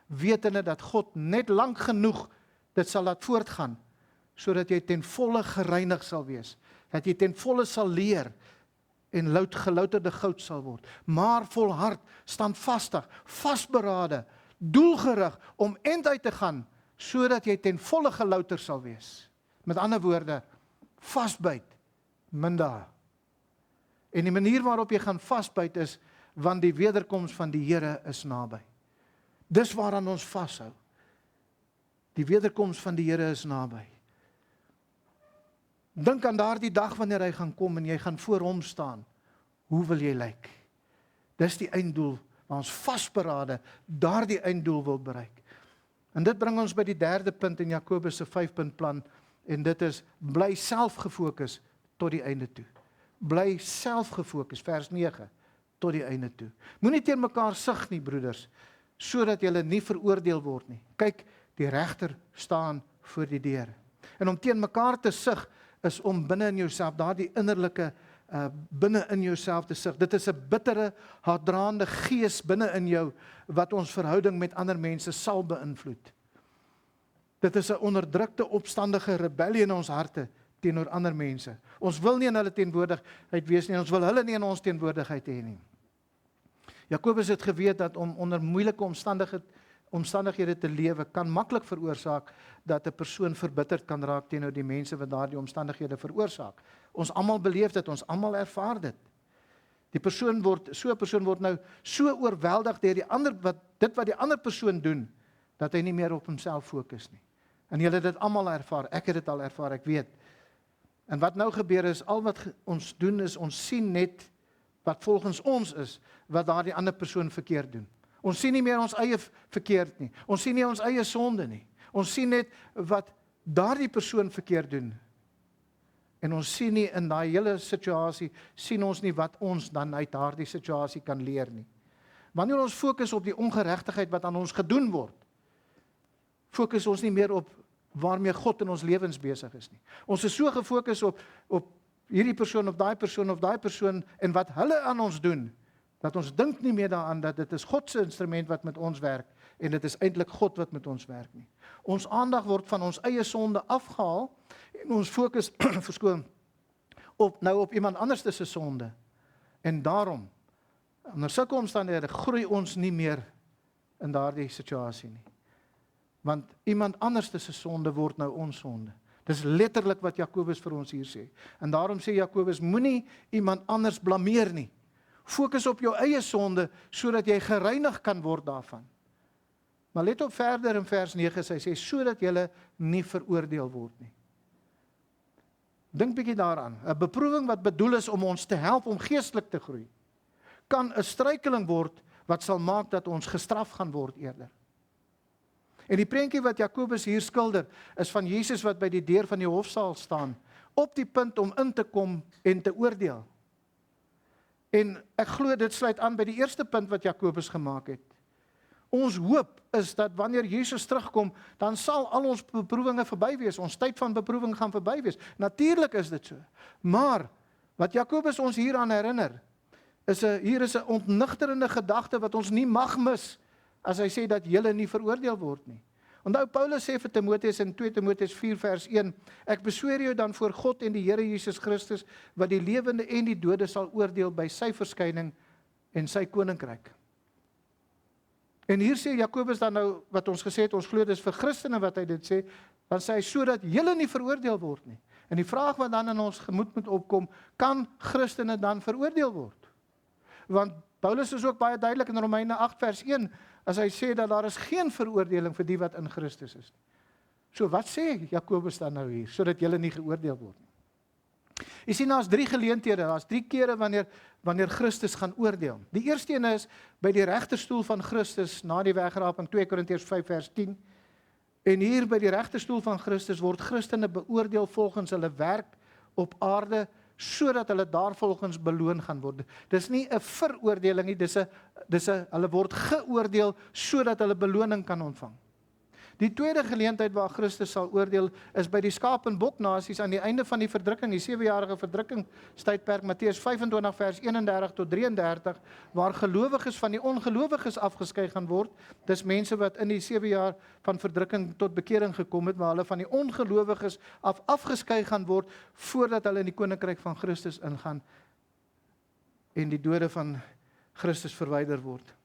wetende dat God net lank genoeg dit sal laat voortgaan, sodat jy ten volle gereinig sal wees, dat jy ten volle sal leer en gelouterde goud sal word, maar volhard, standvastig, vasberade, doelgerig om end uit te gaan, sodat jy ten volle gelouter sal wees. Met ander woorde, vasbyt, minda. En die manier waarop jy gaan vasbyt is, want die wederkoms van die Here is naby. Dis waaraan ons vashou. Die wederkoms van die Here is naby. Dink aan daardie dag wanneer hy gaan kom en jy gaan voor hom staan. Hoe wil jy lyk? Dis die einddoel, waar ons vasberade daardie einddoel wil bereik. En dit bring ons by die derde punt in Jakobus se 5-punt plan, en dit is, bly selfgefokus tot die einde toe. Bly selfgefokus, vers 9, tot die einde toe. Moenie teen mekaar sug nie, broeders, sodat julle nie veroordeel word nie. Kyk, die regter staan voor die deur. En om teen mekaar te sug, is om binne in jouself, daardie innerlike binne in jouself te sug. Dit is 'n bittere, haatdraande gees binne in jou, wat ons verhouding met ander mense sal beïnvloed. Dit is 'n onderdrukte, opstandige rebellie in ons harte, teenoor ander mense. Ons wil nie in hulle teenwoordigheid wees nie, ons wil hulle nie in ons teenwoordigheid hê nie. Jakobus het geweet dat om onder moeilike omstandighede te lewe kan maklik veroorsaak dat 'n persoon verbitterd kan raak teenoor die mense wat daardie omstandighede veroorsaak. Ons almal beleef dit, ons almal ervaar dit. So 'n persoon word nou so oorweldig deur wat die ander persoon doen, dat hy nie meer op homself fokus nie. En julle het dit almal ervaar, ek het dit al ervaar, ek weet. En wat nou gebeur is, al wat ons doen is, ons sien net wat volgens ons is, wat daardie ander persoon verkeerd doen. Ons sien nie meer ons eie verkeerd nie. Ons sien nie ons eie sonde nie. Ons sien net wat daardie persoon verkeerd doen. En ons sien nie in daai hele situasie, sien ons nie wat ons dan uit daardie situasie kan leer nie. Wanneer ons fokus op die ongeregtigheid wat aan ons gedoen word, fokus ons nie meer op waarmee God in ons lewens besig is nie. Ons is so gefokus op hierdie persoon of daai persoon en wat hulle aan ons doen, dat ons dink nie meer daaraan dat dit is God se instrument wat met ons werk en dit is eintlik God wat met ons werk nie. Ons aandag word van ons eie sonde afgehaal en ons fokus op iemand anders se sonde. En daarom, onder sulke omstandighede groei ons nie meer in daardie situasie nie. Want iemand anders se sonde word nou ons sonde. Dis letterlik wat Jakobus vir ons hier sê. En daarom sê Jakobus, moenie iemand anders blameer nie. Fokus op jou eie sonde, sodat jy gereinig kan word daarvan. Maar let op verder in vers 9, hy sê, sodat jy nie veroordeel word nie. Dink bietjie daaraan, 'n beproewing wat bedoel is om ons te help om geestelik te groei, kan 'n struikeling word, wat sal maak dat ons gestraf gaan word eerder. En die prentjie wat Jakobus hier skilder, is van Jesus wat by die deur van die hofsaal staan, op die punt om in te kom en te oordeel. En ek glo dit sluit aan by die eerste punt wat Jakobus gemaak het. Ons hoop is dat wanneer Jesus terugkom, dan sal al ons beproewinge verby wees, ons tyd van beproewing gaan verby wees. Natuurlik is dit so. Maar, wat Jakobus ons hieraan herinner, hier is 'n ontnigterende gedagte wat ons nie mag mis, as hy sê dat julle nie veroordeel word nie. Onthou, Paulus sê vir Timoteus in 2 Timoteus 4 vers 1, ek besweer jou dan voor God en die Here Jesus Christus, wat die lewende en die dode sal oordeel by sy verskyning en sy koninkryk. En hier sê Jakobus dan nou, wat ons gesê het, ons glo dis vir Christene wat hy dit sê, dan sê hy, sodat julle nie veroordeel word nie. En die vraag wat dan in ons gemoed moet opkom, kan Christene dan veroordeel word? Want Paulus is ook baie duidelik in Romeine 8 vers 1, as hy sê dat daar is geen veroordeling vir die wat in Christus is. So wat sê Jakobus dan nou hier, sodat julle nie geoordeel word nie? Jy sien, daar's 3 geleenthede, daar's 3 kere wanneer Christus gaan oordeel. Die eerste een is by die regterstoel van Christus na die wegraping, 2 Korintiërs 5 vers 10. En hier by die regterstoel van Christus word Christene beoordeel volgens hulle werk op aarde, sodat hulle daarvolgens beloon gaan word. Dis nie 'n veroordeling nie, hulle word geoordeel sodat hulle beloning kan ontvang. Die tweede geleentheid waar Christus sal oordeel is by die skaap en bok nasies aan die einde van die verdrukking, die 7-jarige verdrukkingstydperk, Matteus 25 vers 31 tot 33, waar gelowiges van die ongelowiges afgeskei gaan word. Dis mense wat in die 7 jaar van verdrukking tot bekering gekom het, waar hulle van die ongelowiges afgeskei gaan word, voordat hulle in die koninkryk van Christus ingaan en die dode van Christus verwyder word.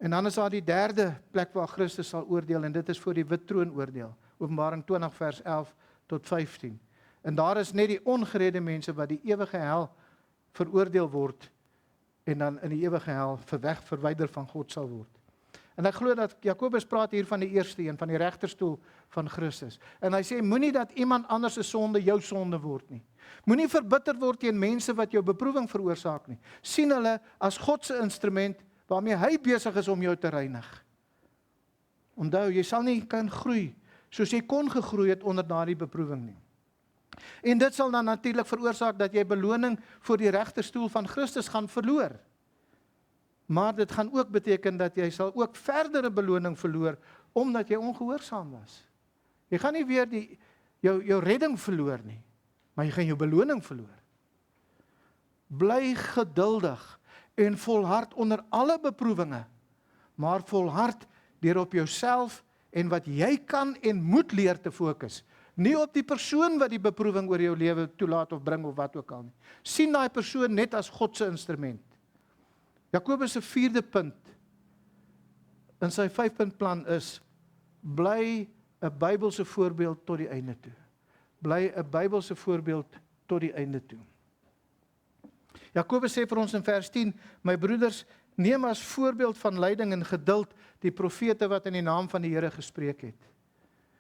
En dan is daar die derde plek waar Christus sal oordeel, en dit is voor die wit troon oordeel, Openbaring 20 vers 11 tot 15. En daar is net die ongeredde mense wat die ewige hel veroordeel word, en dan in die ewige hel verwyder van God sal word. En ek glo dat Jakobus praat hier van die eerste een, van die regterstoel van Christus. En hy sê, moenie dat iemand anders se sonde jou sonde word nie. Moenie verbitter word teen mense wat jou beproewing veroorsaak nie. Sien hulle as God se instrument, waarmee hy besig is om jou te reinig. Onthou, jy sal nie kan groei, soos jy kon gegroei het onder daardie beproewing nie. En dit sal dan natuurlik veroorsaak dat jy beloning voor die regterstoel van Christus gaan verloor. Maar dit gaan ook beteken dat jy sal ook verdere beloning verloor, omdat jy ongehoorsaam was. Jy gaan nie weer jou redding verloor nie, maar jy gaan jou beloning verloor. Bly geduldig en volhard onder alle beproewinge, maar volhard deur op jouself en wat jy kan en moet leer te fokus, Nie op die persoon wat die beproewing oor jou lewe toelaat of bring of wat ook al nie. Sien daai persoon net as God se instrument. Jakobus se 4de punt in sy 5-punt plan is, bly 'n Bybelse voorbeeld tot die einde toe. Bly 'n Bybelse voorbeeld tot die einde toe. Jakobus sê vir ons in vers 10, my broeders, neem as voorbeeld van lyding en geduld die profete wat in die naam van die Here gespreek het.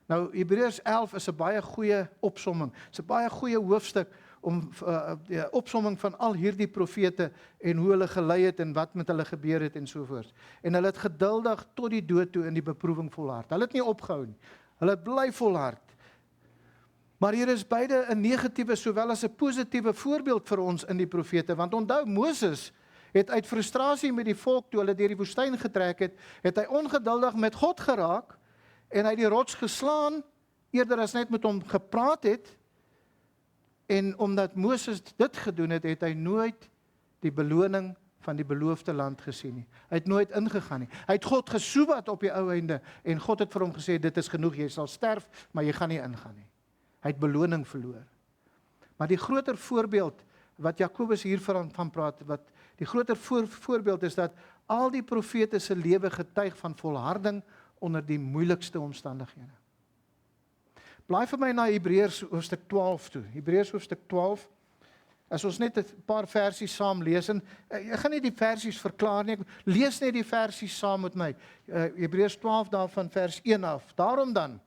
Nou, Hebreërs 11 is 'n baie goeie opsomming. Dit is 'n baie goeie hoofstuk om die opsomming van al hierdie profete en hoe hulle gelei het en wat met hulle gebeur het en so voort. En hulle het geduldig tot die dood toe in die beproewing volhard. Hulle het nie opgehou nie. Hulle bly volhard. Maar hier is beide 'n negatiewe sowel as 'n positiewe voorbeeld vir ons in die profete, want onthou Moses het uit frustrasie met die volk toe hulle deur die woestyn getrek het hy ongeduldig met God geraak en hy die rots geslaan eerder as net met hom gepraat het. En omdat Moses dit gedoen het, het hy nooit die beloning van die beloofde land gesien nie. Hy het nooit ingegaan nie. Hy het God gesoebat op die ou einde en God het vir hom gesê, dit is genoeg, jy sal sterf, maar jy gaan nie ingaan nie. Hy het beloning verloor. Maar die groter voorbeeld wat Jakobus hiervan praat, die groter voorbeeld is dat al die profete se lewe getuig van volharding onder die moeilikste omstandighede. Blaai vir my na Hebreërs hoofstuk 12 toe. Hebreërs hoofstuk 12. As ons net 'n paar versies saam lees en ek gaan nie die versies verklaar nie. Lees net die versies saam met my. Hebreërs 12 daarvan vers 1 af. Daarom dan,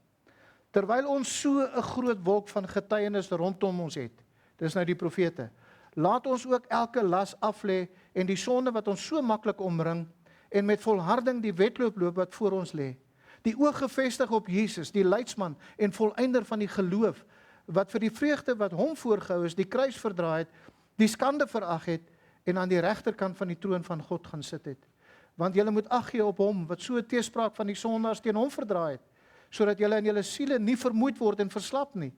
terwyl ons so 'n groot wolk van getuienis rondom ons het, dis nou die profete, laat ons ook elke las aflê en die sonde wat ons so maklik omring en met volharding die wedloop loop wat voor ons lê. Die oog gefestig op Jesus, die leidsman en volëinder van die geloof, wat vir die vreugde wat hom voorgehou is, die kruis verdraai het, die skande verag het en aan die regterkant van die troon van God gaan sit het. Want julle moet ag gee op hom wat so 'n teespraak van die sondaars teen hom verdraai het, sodat julle in julle siele nie vermoeid word en verslap nie.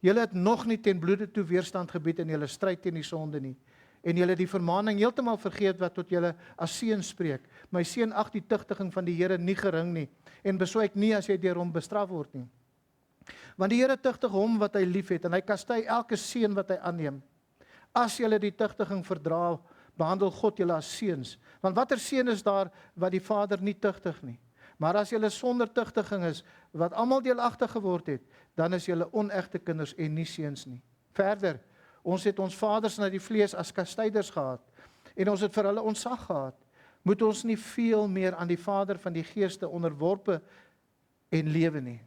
Julle het nog nie ten bloede toe weerstand gebied in julle stryd teen die sonde nie. En julle die vermaning heeltemal vergeet wat tot julle as seun spreek. My seun, ag die tugtiging van die Here nie gering nie en beswyk nie as jy deur hom bestraf word nie. Want die Here tugtig hom wat hy liefhet en hy kastei elke seun wat hy aanneem. As julle die tugtiging verdra, behandel God julle as seuns. Want watter seun is daar wat die Vader nie tugtig nie? Maar as julle sonder tugtiging is, wat almal deelagtig geword het, dan is julle onegte kinders en nie seuns nie. Verder, ons het ons vaders na die vlees as kastyders gehad en ons het vir hulle ontzag gehad. Moet ons nie veel meer aan die Vader van die geeste onderworpe en lewe nie?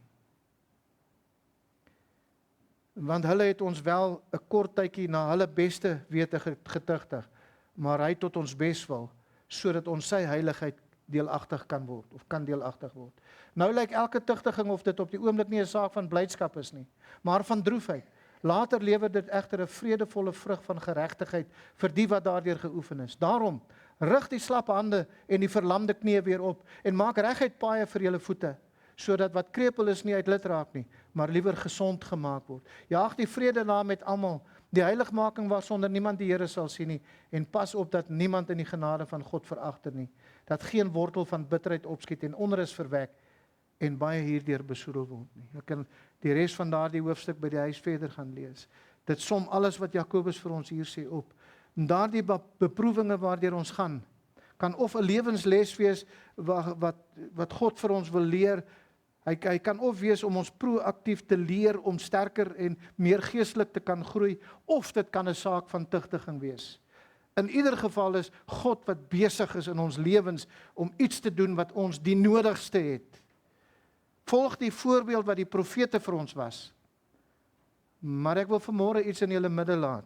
Want hulle het ons wel 'n kort tydjie na hulle beste wete getugtig, maar hy tot ons beswil, sodat ons sy heiligheid deelagtig kan word, of kan deelagtig word. Nou lyk elke tugtiging of dit op die oomblik nie 'n saak van blydskap is nie, maar van droefheid. Later lewer dit egter 'n vredevolle vrug van geregtigheid vir die wat daardeur geoefen is. Daarom, rig die slappe hande en die verlamde knieë weer op en maak reguit paaie vir julle voete, sodat wat krepeel is nie uit lid raak nie, maar liewer gesond gemaak word. Jaag die vrede na met almal, die heiligmaking waarsonder niemand die Here sal sien nie, en pas op dat niemand in die genade van God veragter nie, dat geen wortel van bitterheid opskiet en onrus verwek en baie hierdeur besoedel word nie. Ek kan die res van daardie hoofstuk by die huis verder gaan lees. Dit som alles wat Jakobus vir ons hier sê op. En daardie beproewinge waardeur ons gaan, kan of 'n lewensles wees wat God vir ons wil leer. Hy kan of wees om ons proaktief te leer om sterker en meer geestelik te kan groei, of dit kan 'n saak van tugtiging wees. In ieder geval is God wat besig is in ons lewens om iets te doen wat ons die nodigste het. Volg die voorbeeld wat die profete vir ons was. Maar ek wil vanmôre iets in julle midde laat.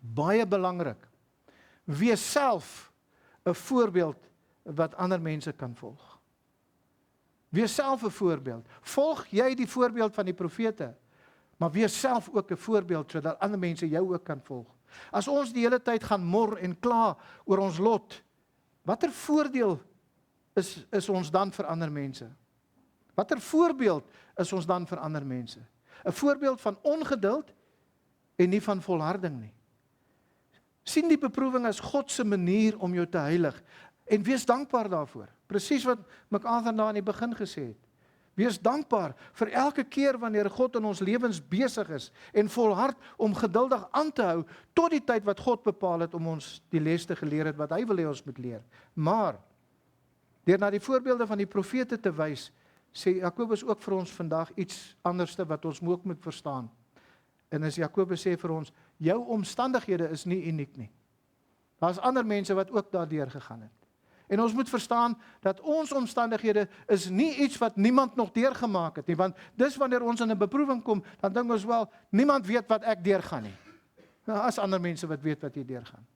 Baie belangrik. Wees self 'n voorbeeld wat ander mense kan volg. Wees self 'n voorbeeld. Volg jy die voorbeeld van die profete, maar wees self ook 'n voorbeeld sodat ander mense jou ook kan volg. As ons die hele tyd gaan mor en kla oor ons lot, watter voordeel is ons dan vir ander mense? Watter voorbeeld is ons dan vir ander mense? 'n Voorbeeld van ongeduld en nie van volharding nie. Sien die beproewing as God se manier om jou te heilig en wees dankbaar daarvoor. Presies wat MacArthur daar in die begin gesê het. Wees dankbaar vir elke keer wanneer God in ons lewens besig is en volhard om geduldig aan te hou tot die tyd wat God bepaal het om ons die les te geleer het wat hy wil hê ons moet leer. Maar deur na die voorbeelde van die profete te wys, sê Jakobus ook vir ons vandag iets anderste wat ons ook moet verstaan. En as Jakobus sê vir ons, jou omstandighede is nie uniek nie. Daar's ander mense wat ook daardeur gegaan het. En ons moet verstaan dat ons omstandighede is nie iets wat niemand nog deurgemaak het nie, want dis wanneer ons in 'n beproewing kom, dan dink ons wel, niemand weet wat ek deurgaan nie. Nou, as ander mense wat weet wat jy deurgaan.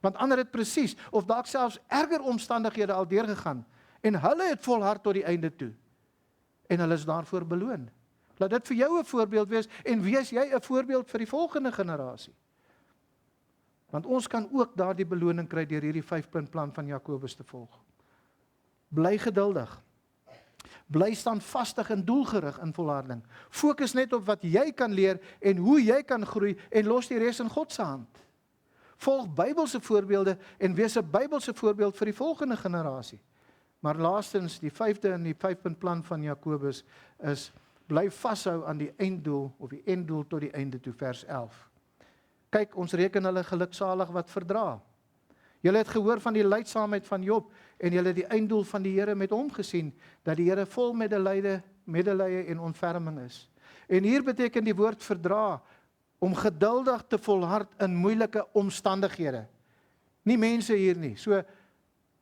Want ander het presies, of dalk selfs erger omstandighede al deurgegaan, en hulle het volhard tot die einde toe. En hulle is daarvoor beloon. Laat dit vir jou 'n voorbeeld wees, en wees jy 'n voorbeeld vir die volgende generasie. Want ons kan ook daardie beloning kry deur hierdie 5-punt plan van Jakobus te volg. Bly geduldig. Bly standvastig en doelgerig in volharding. Fokus net op wat jy kan leer en hoe jy kan groei en los die res in God se hand. Volg Bybelse voorbeelde en wees 'n Bybelse voorbeeld vir die volgende generasie. Maar laastens, die 5de in die 5-punt plan van Jakobus is bly vashou aan die einddoel of die einddoel tot die einde toe, vers 11. Kyk, ons reken hulle geluksalig wat verdra. Julle het gehoor van die lydsaamheid van Job en julle het die einddoel van die Here met hom gesien, dat die Here vol medelee en ontferming is. En hier beteken die woord verdra om geduldig te volhard in moeilike omstandighede. Nie mense hier nie. So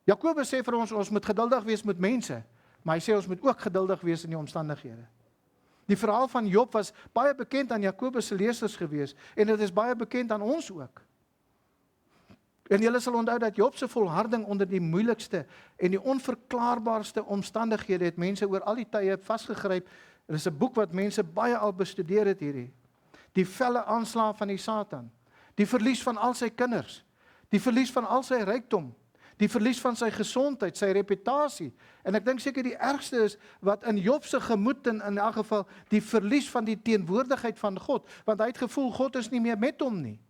Jakobus sê vir ons, ons moet geduldig wees met mense, maar hy sê ons moet ook geduldig wees in die omstandighede. Die verhaal van Job was baie bekend aan Jakobus se lesers gewees, en dit is baie bekend aan ons ook. En julle sal onthou dat Job se volharding onder die moeilikste en die onverklaarbaarste omstandighede het mense oor al die tye vasgegryp. Dit is 'n boek wat mense baie al bestudeer het hierdie. Die felle aanslag van die Satan, die verlies van al sy kinders, die verlies van al sy rykdom, die verlies van sy gesondheid, sy reputasie. En ek dink seker die ergste is wat in Job se gemoed in elk geval die verlies van die teenwoordigheid van God, want hy het gevoel God is nie meer met hom nie.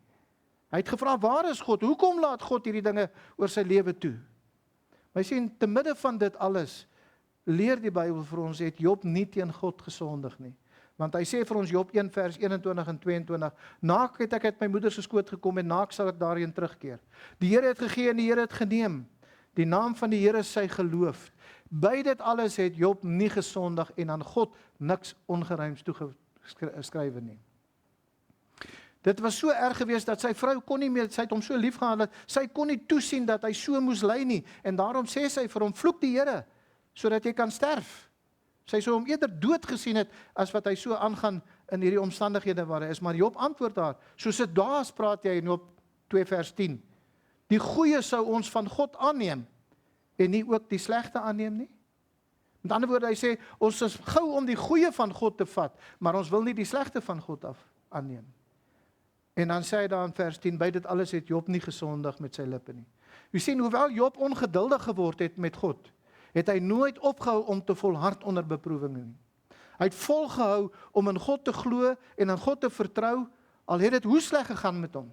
Hy het gevra, waar is God? Hoekom laat God hierdie dinge oor sy lewe toe? Maar jy sien, te midde van dit alles leer die Bybel vir ons, het Job nie teen God gesondig nie. Want hy sê vir ons Job 1 vers 21 en 22, naak het ek uit my moeder se skoot gekom en naak sal ek daarheen terugkeer. Die Here het gegee en die Here het geneem. Die naam van die Here is sy geloof. By dit alles het Job nie gesondig en aan God niks ongeruims toegeskrywe nie. Dit was so erg geweest dat sy vrou kon nie meer, sy het hom so lief gehad dat sy kon nie toesien dat hy so moes ly nie. En daarom sê sy vir hom, vloek die Here, sodat jy kan sterf. Sy sou hom eerder dood gesien het, as wat hy so aangaan in hierdie omstandighede waar hy is. Maar Job antwoord daar, soos 'n daas praat jy in Job 2 vers 10. Die goeie sou ons van God aanneem, en nie ook die slegte aanneem nie. Met ander woorde, hy sê, ons is gou om die goeie van God te vat, maar ons wil nie die slegte van God aanneem. En dan sê hy daar in vers 10, by dit alles het Job nie gesondig met sy lippe nie. U sien, hoewel Job ongeduldig geword het met God, het hy nooit opgehou om te volhard onder beproewinge nie. Hy het volgehou om in God te glo en in God te vertrou, al het dit hoe sleg gegaan met hom.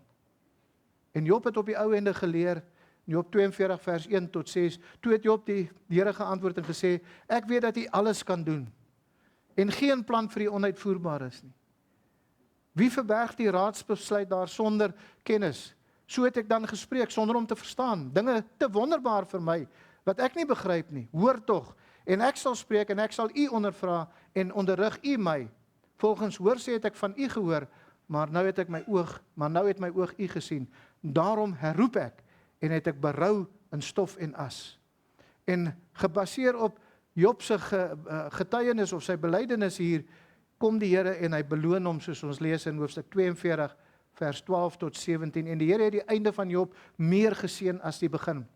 En Job het op die ou ende geleer, Job 42 vers 1 tot 6, toe het Job die Here geantwoord en gesê, ek weet dat hy alles kan doen, en geen plan vir die onuitvoerbaar is nie. Wie verberg die raadsbesluit daar sonder kennis? So het ek dan gespreek, sonder om te verstaan, dinge te wonderbaar vir my, wat ek nie begryp nie, hoor tog, en ek sal spreek, en ek sal u ondervra, en onderrig u my, volgens hoor sê het ek van u gehoor, maar nou het my oog u gesien, daarom herroep ek, en het ek berou in stof en as. En gebaseer op Job se getuienis of sy belydenis hier, kom die Here en hy beloon hom, soos ons lees in hoofstuk 42, vers 12 tot 17, en die Here het die einde van Job meer geseën as die begin.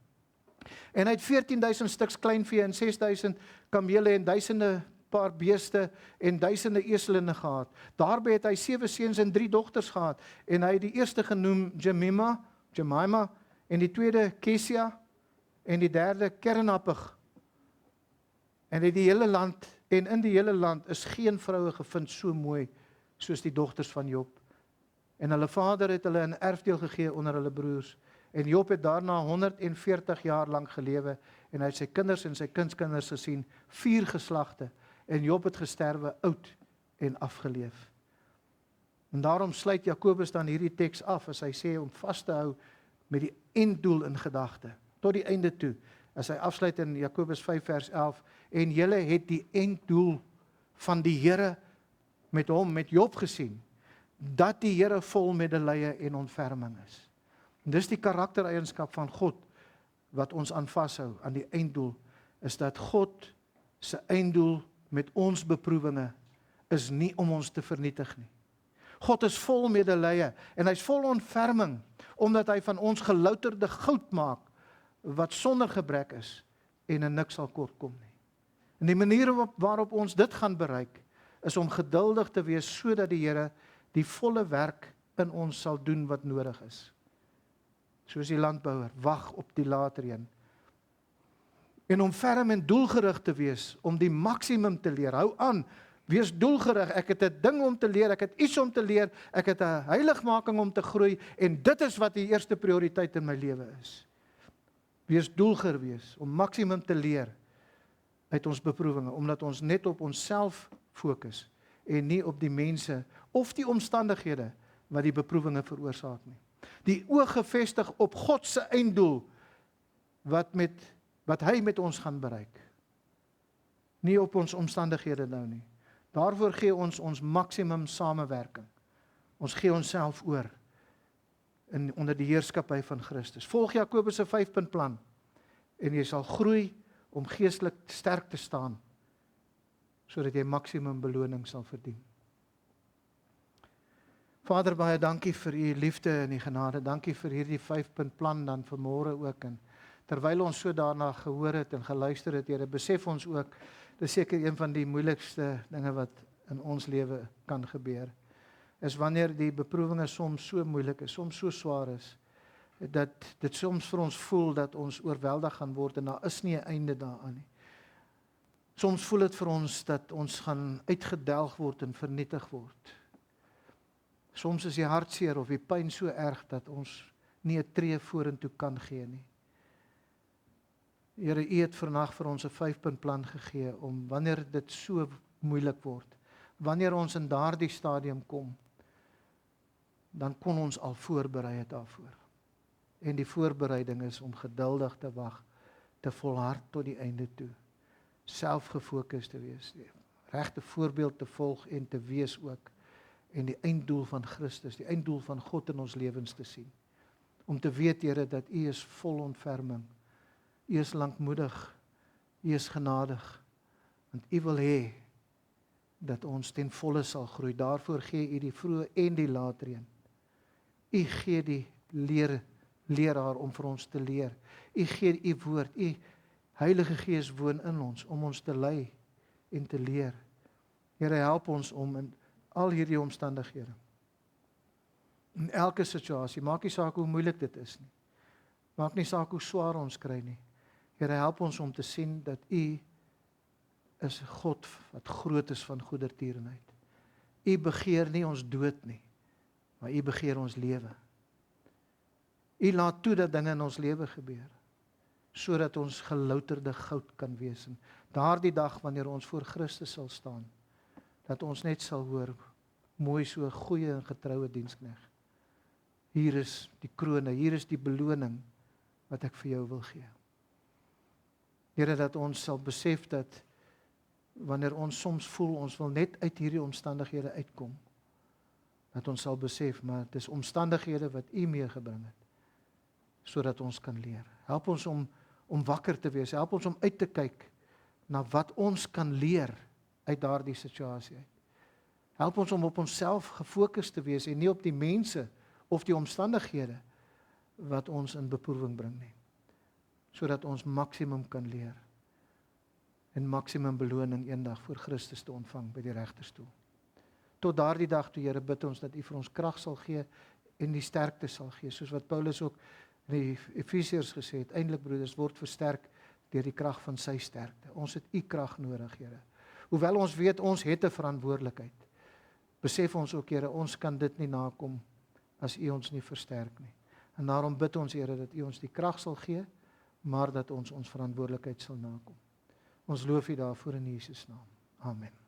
En hy het 14.000 stuks kleinvee en 6.000 kamele en duisende paar beeste en duisende eselinne gehad. Daarby het hy 7 seuns en 3 dogters gehad, en hy het die eerste genoem Jemima, en die tweede Kesia, en die derde Kernapig. En in die hele land is geen vroue gevind so mooi soos die dogters van Job. En hulle vader het hulle 'n erfdeel gegee onder hulle broers. En Job het daarna 140 jaar lank gelewe, en hy het sy kinders en sy kindskinders gesien, 4 geslagte. en Job het gesterwe oud en afgeleef. En daarom sluit Jakobus dan hierdie teks af as hy sê om vas te hou met die einddoel in gedagte, tot die einde toe. As hy afsluit in Jakobus 5 vers 11, en julle het die einddoel van die Here met hom, met Job gesien, dat die Here vol medelee en ontferming is. En dis die karaktereienskap van God, wat ons aan vashou, aan die einddoel, is dat God se einddoel met ons beproewinge, is nie om ons te vernietig nie. God is vol medelee, en hy's vol ontferming, omdat hy van ons gelouterde goud maak, wat sonder gebrek is, en in niks sal kort kom nie. En die manier waarop ons dit gaan bereik, is om geduldig te wees, sodat die Here die volle werk in ons sal doen wat nodig is. Soos die landbouer, wag op die laatreën. En om ferm en doelgerig te wees, om die maksimum te leer, hou aan, wees doelgerig, ek het 'n ding om te leer, ek het iets om te leer, ek het 'n heiligmaking om te groei, en dit is wat die eerste prioriteit in my lewe is. Wees doelgerig wees, om maksimum te leer uit ons beproewinge, omdat ons net op onsself fokus, en nie op die mense, of die omstandighede, wat die beproewinge veroorsaak nie. Die oog gefestig op God se einddoel, wat hy met ons gaan bereik. Nie op ons omstandighede nou nie. Daarvoor gee ons maksimum samewerking. Ons gee onsself oor, onder die heerskappy van Christus. Volg Jakobus se 5-punt plan, en jy sal groei om geestelik sterk te staan, sodat jy maksimum beloning sal verdien. Vader, baie dankie vir u liefde en u genade. Dankie vir hierdie 5-punt plan dan vanmôre ook. En terwyl ons so daarna gehoor het en geluister het, Here, besef ons ook, dis seker een van die moeilikste dinge wat in ons lewe kan gebeur, is wanneer die beproewinge soms so moeilik is, soms so swaar is, dat dit soms vir ons voel dat ons oorweldig gaan word en daar is nie 'n einde daaraan nie. Soms voel dit vir ons dat ons gaan uitgedelg word en vernietig word. Soms is die hartseer of die pyn so erg dat ons nie 'n tree vorentoe kan gee nie. Here, u het vandag vir ons 'n 5-punt plan gegee om wanneer dit so moeilik word, wanneer ons in daardie stadium kom, dan kon ons al voorberei het daarvoor. En die voorbereiding is om geduldig te wag, te volhard tot die einde toe, self gefokus te wees, die regte voorbeeld te volg en te wees ook, en die einddoel van Christus, die einddoel van God in ons lewens te sien. Om te weet, Here, dat u is vol ontferming, u is lankmoedig, u is genadig, want u wil hê dat ons ten volle sal groei. Daarvoor gee u die vroeë en die laatreën. U gee die leraar om vir ons te leer. U gee u woord, u Heilige Gees woon in ons om ons te lei en te leer. Here, help ons om in al hierdie omstandighede, in elke situasie, maak nie saak hoe moeilik dit is nie, maak nie saak hoe swaar ons kry nie. Here, help ons om te sien dat u is God wat groot is van goedertierenheid. U begeer nie ons dood nie, maar u begeer ons lewe. U laat toe dat dinge in ons lewe gebeur, sodat ons gelouterde goud kan wees. En daardie dag, wanneer ons voor Christus sal staan, dat ons net sal hoor, mooi so goeie en getroue diensknegt. Hier is die krone, hier is die beloning wat ek vir jou wil gee. Here, dat ons sal besef dat wanneer ons soms voel, ons wil net uit hierdie omstandighede uitkom, dat ons sal besef, maar dit is omstandighede wat u meegebring het, sodat ons kan leer. Help ons om wakker te wees, help ons om uit te kyk na wat ons kan leer uit daardie situasie uit. Help ons om op onsself gefokus te wees en nie op die mense of die omstandighede wat ons in beproewing bring nie, sodat ons maksimum kan leer en maksimum beloning eendag voor Christus te ontvang by die regterstoel. Tot daardie dag toe, Here, bid ons dat u vir ons krag sal gee en die sterkte sal gee, soos wat Paulus ook in die Efesiërs gesê het, eintlik broeders, word versterk deur die krag van sy sterkte. Ons het u krag nodig, Here. Hoewel ons weet, ons het 'n verantwoordelikheid, besef ons ook, Here, ons kan dit nie nakom as u ons nie versterk nie. En daarom bid ons, Here, dat u ons die krag sal gee, maar dat ons verantwoordelikheid sal nakom. Ons loof u daarvoor in Jesus naam. Amen.